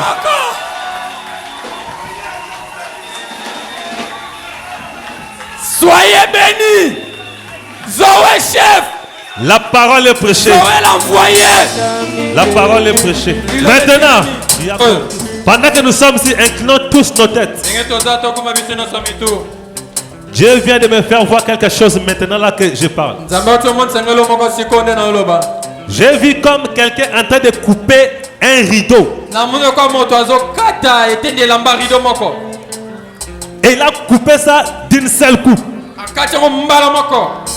Soyez bénis. Zoé chef.
La parole est prêchée. La parole est prêchée. Maintenant, pendant que nous sommes ici, inclinons tous nos têtes. Dieu vient de me faire voir quelque chose maintenant là que je parle. J'ai vu comme quelqu'un en train de couper un rideau. Et il a coupé ça d'une seule coupe.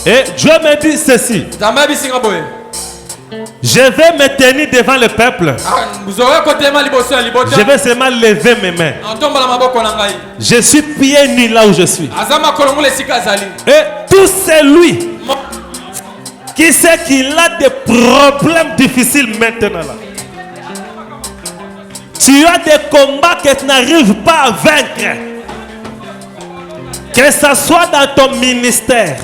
Et Dieu me dit ceci. Je vais me tenir devant le peuple. Je vais seulement lever mes mains. Je suis pieds nus là où je suis. Et tout celui qui sait qu'il a des problèmes difficiles maintenant là. Tu as des combats que tu n'arrives pas à vaincre. Que ce soit dans ton ministère,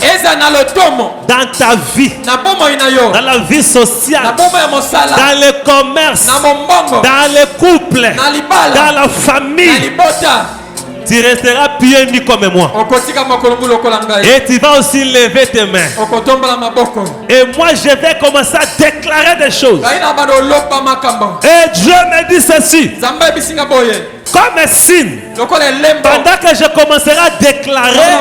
dans ta vie, dans la vie sociale, dans le commerce, dans le couple, dans la famille, tu resteras pieds nus comme moi. Et tu vas aussi lever tes mains. Et moi je vais commencer à déclarer des choses. Et Dieu me dit ceci. Comme un signe, pendant que je commencerai à déclarer,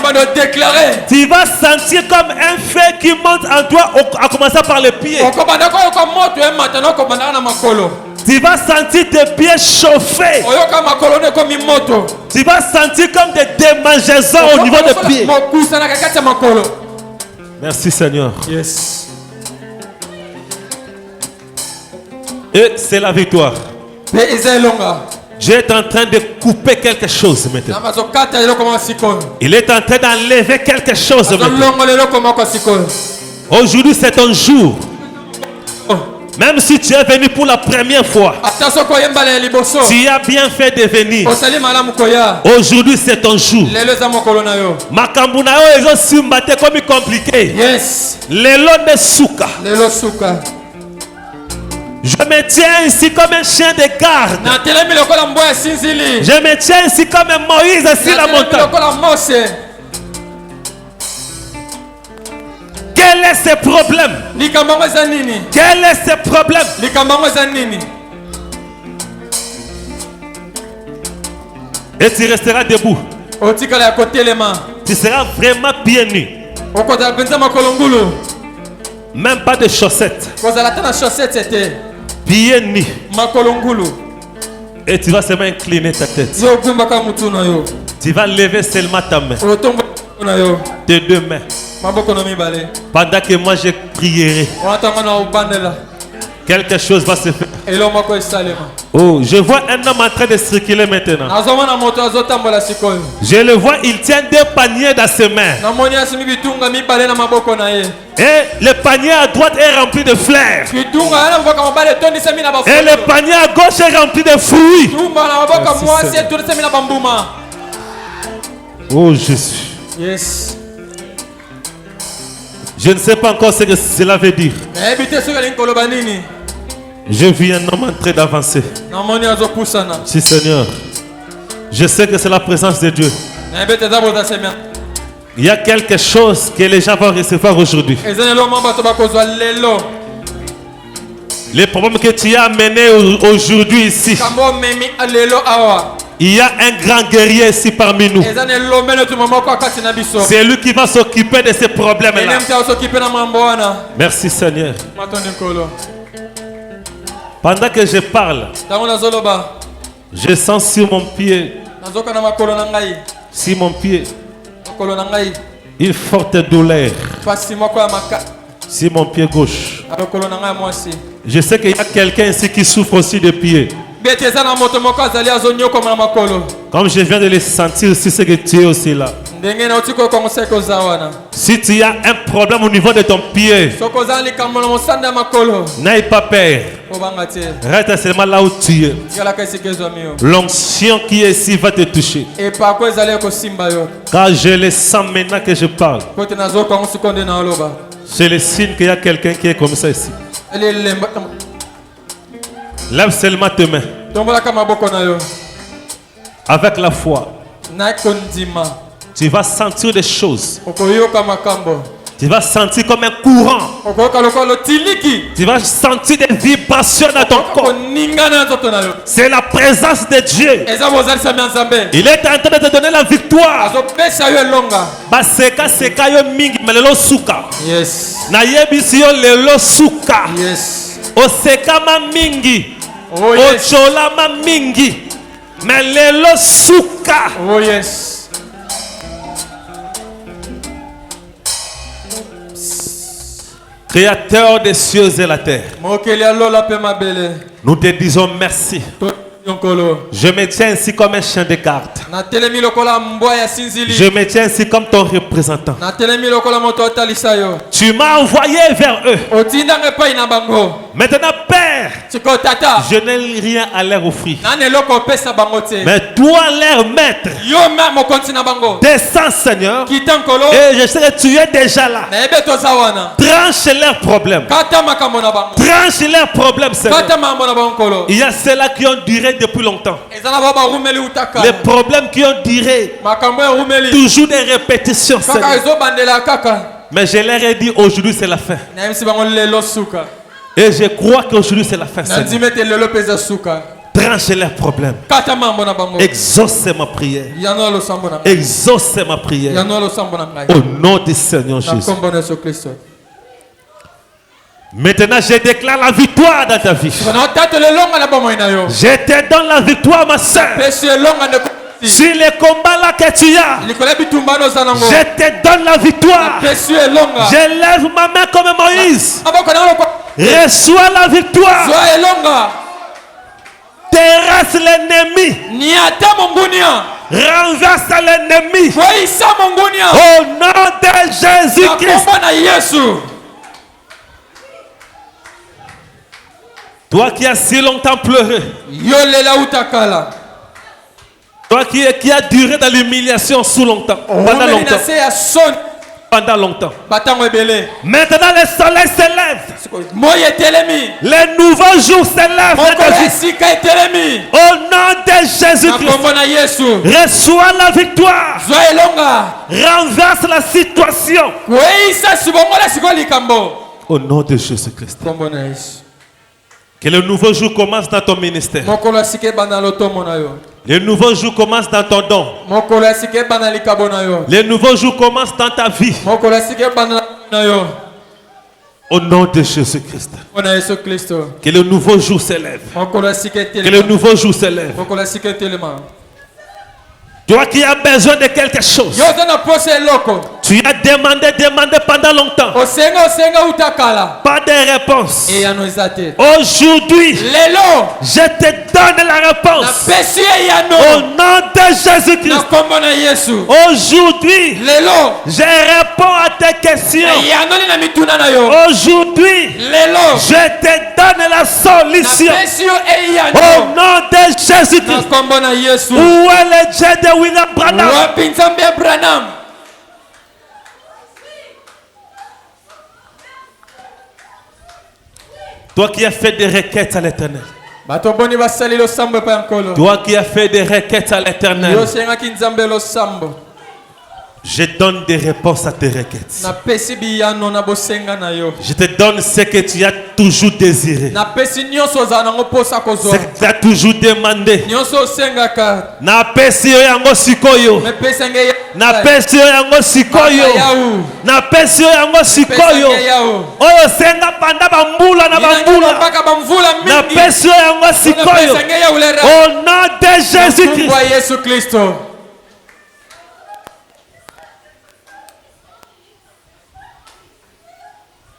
tu vas sentir comme un feu qui monte en toi, à commencer par les pieds. Tu vas sentir tes pieds chauffer. Tu vas sentir comme des démangeaisons au niveau des pieds. Merci Seigneur.
Yes.
Et c'est la victoire. Dieu est en train de couper quelque chose maintenant. Il est en train d'enlever quelque chose maintenant. Aujourd'hui c'est ton jour. Même si tu es venu pour la première fois, tu as bien fait de venir. Aujourd'hui c'est ton jour. Makambuna yo ezo simbate comme compliqué.
Yes.
Lelo ne suka. Je me tiens ici comme un chien de garde. Je me tiens ici comme un Moïse sur la montagne. Quel est ce problème? Quel est ce problème? Et tu resteras debout. Tu seras vraiment pieds nus. Même pas de chaussettes. Pieds nus. Et tu vas seulement incliner ta tête. Tu vas lever seulement ta main. Tes deux mains. Pendant que moi je prierai, quelque chose va se faire. Oh, je vois un homme en train de circuler maintenant. Je le vois, il tient deux paniers dans ses mains. Et le panier à droite est rempli de fleurs. Et le panier à gauche est rempli de fruits. Oh Jésus.
Yes.
Je ne sais pas encore ce que cela veut dire. Je vis un homme en train d'avancer. Si Seigneur, je sais que c'est la présence de Dieu. Il y a quelque chose que les gens vont recevoir aujourd'hui. Les problèmes que tu as amenés aujourd'hui ici. Il y a un grand guerrier ici parmi nous. C'est lui qui va s'occuper de ces problèmes-là. Merci Seigneur. Pendant que je parle, je sens sur mon pied Une forte douleur sur mon pied gauche. Je sais qu'il y a quelqu'un ici qui souffre aussi de pied. Comme je viens de le sentir, si c'est que tu es aussi là. Si tu as un problème au niveau de ton pied, n'aie pas peur. Reste seulement là où tu es. L'onction qui est ici va te toucher. Car je le sens maintenant que je parle. C'est le signe qu'il y a quelqu'un qui est comme ça ici. Lève seulement tes mains. Avec la foi, tu vas sentir des choses. Tu vas sentir comme un courant. Tu vas sentir des vibrations dans ton corps. C'est la présence de Dieu. Il est en train de te donner la victoire.
Yes.
Osekama mingi, ocholama mingi, mais lelo suka.
Oh yes.
Créateur des cieux et la terre, nous te disons merci. Je me tiens ici comme un chien de garde. Je me tiens ici comme ton représentant. Tu m'as envoyé vers eux. Maintenant, Père, je n'ai rien à leur offrir. Mais toi, leur maître, descends, Seigneur. Et je sais que tu es déjà là. Tranche leurs problèmes. Tranche leurs problèmes, Seigneur. Il y a ceux-là qui ont duré depuis longtemps. Les problèmes qui ont duré, toujours des répétitions, Seigneur. Mais je leur ai dit aujourd'hui c'est la fin. Et je crois qu'aujourd'hui c'est la fin, Seigneur. Tranche leurs problèmes. Exauce ma prière. Exauce ma prière. Au nom du Seigneur Jésus. Maintenant, je déclare la victoire dans ta vie. Je te donne la victoire, ma soeur. Sur les combats là que tu as, je te donne la victoire. Je lève ma main comme Moïse. Reçois la victoire. Terrasse l'ennemi. Renverse l'ennemi. Au nom de Jésus-Christ. Toi qui as si longtemps pleuré. Toi qui as duré dans l'humiliation sous longtemps. Pendant longtemps. Pendant longtemps. Maintenant le soleil s'élève. Les nouveaux jours s'élèvent. Au nom de Jésus-Christ. Reçois la victoire. Renverse la situation. Au nom de Jésus-Christ. Que le nouveau jour commence dans ton ministère. Le nouveau jour commence dans ton don. Le nouveau jour commence dans ta vie. Au nom de Jésus-Christ. Que le nouveau jour s'élève. Que le nouveau jour s'élève. Toi qui as besoin de quelque chose. Tu as demandé pendant longtemps. Pas de réponse. Aujourd'hui, je te donne la réponse. Au nom de Jésus-Christ. Aujourd'hui, je réponds à tes questions. Aujourd'hui, je te donne la solution. Au nom de Jésus-Christ. Où est le Dieu de William Branham? Toi qui as fait des requêtes à l'Éternel. Toi qui as fait des requêtes à l'Éternel. Je donne des réponses à tes requêtes. Je te donne ce que tu as toujours désiré. Ce que tu as toujours demandé. Au nom de Jésus-Christ.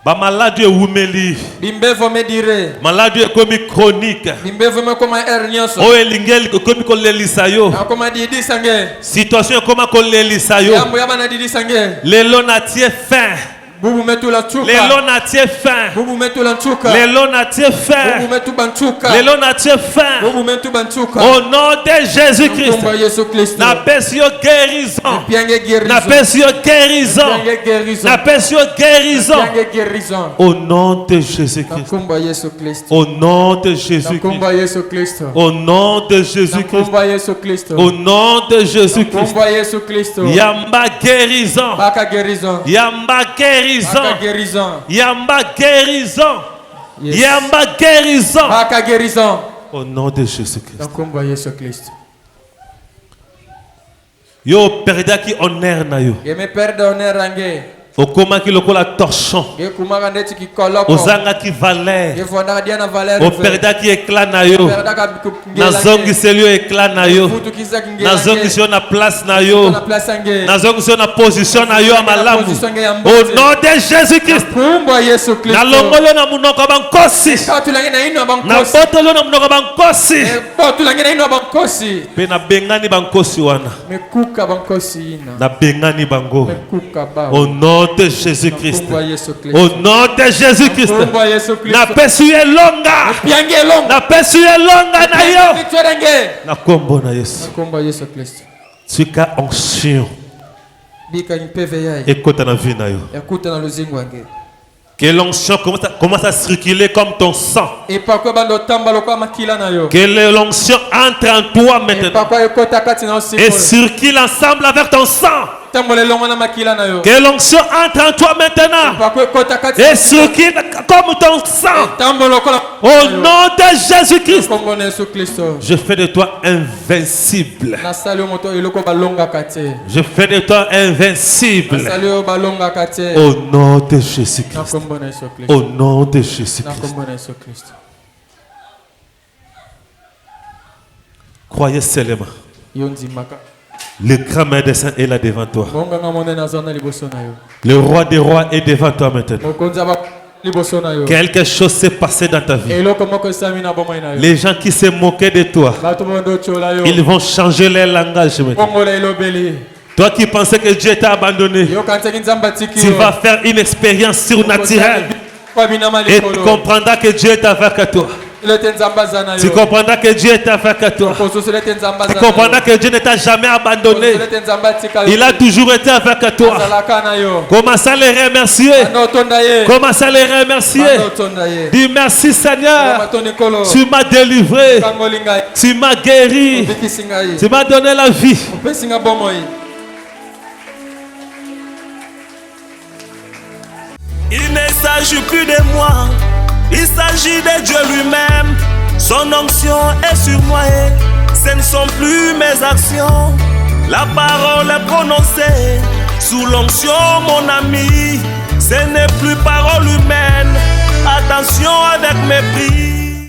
Ba maladie wumeli.
Bimbevo me dire.
Maladie comme chronique.
Bimbevo me comme hernios.
O elingel comme kolelisa yo.
Comme didi sangue.
Situation comme kolelisa yo.
Yambo yabana didi sangue.
Lelo na tie fin.
Bubu metu la chuka.
Lelo na tie fin.
Bubu metu la chuka.
Lelo na tie fin.
Bubu metu banchuka.
Lelo na tie fin.
Bubu metu banchuka.
Au nom de Jésus-Christ. Na pesio guérison. Na pesio guérison. Na pesio guérison. Au nom de Jésus-Christ. Au nom de Jésus-Christ. Au nom de Jésus-Christ. Au nom de Jésus-Christ. Yamba guérison. Yamba guérison. Yamba guérison. Yamba guérison. Au nom de Jésus-Christ. Yo perda ki honneur na yo. Okoma ki lokola torchon. Ozanga ki valeur. O perda ki éclat na yo. Nazongi selio éclat na yo. Nazongi selio na place na yo. Nazongi selio na position na yo amalamu. Au nom de Jésus-Christ. Na longolo na munoko bankosi. Na botolo na munoko bankosi. Pe na bengani bankosi wana. Na bengani bango. Au nom de Jésus-Christ. Au nom de Jésus-Christ. Na pesuye longa. Na pesuye longa na yo. Na kombo na Yesu. Tuka onction. Écoute na vie na yo. Que l'onction commence à circuler comme ton sang. Que l'onction entre en toi maintenant. Et circule ensemble avec ton sang. Que l'onction entre en toi maintenant. Et circule comme ton sang. Au nom de Jésus-Christ. Je fais de toi invincible. Je fais de toi invincible. Au nom de Jésus-Christ. Au nom de Jésus-Christ. Croyez seulement. Le grand maître des saints est là devant toi. Le roi des rois est devant toi maintenant. Quelque chose s'est passé dans ta vie. Les gens qui se moquaient de toi, ils vont changer leur langage maintenant. Toi qui pensais que Dieu t'a abandonné, tu vas faire une expérience surnaturelle et tu comprendras que Dieu est avec toi. Tu comprendras que Dieu est avec toi. Tu comprendras que Dieu ne t'a jamais abandonné. Il a toujours été avec toi. Commence à les remercier. Commence à les remercier. Dis merci Seigneur. Tu m'as délivré. Tu m'as guéri. Tu m'as donné la vie.
Il ne s'agit plus de moi. Il s'agit de Dieu lui-même. Son onction est sur moi et ce ne sont plus mes actions. La parole est prononcée sous l'onction, mon ami. Ce n'est plus parole humaine. Attention avec mépris.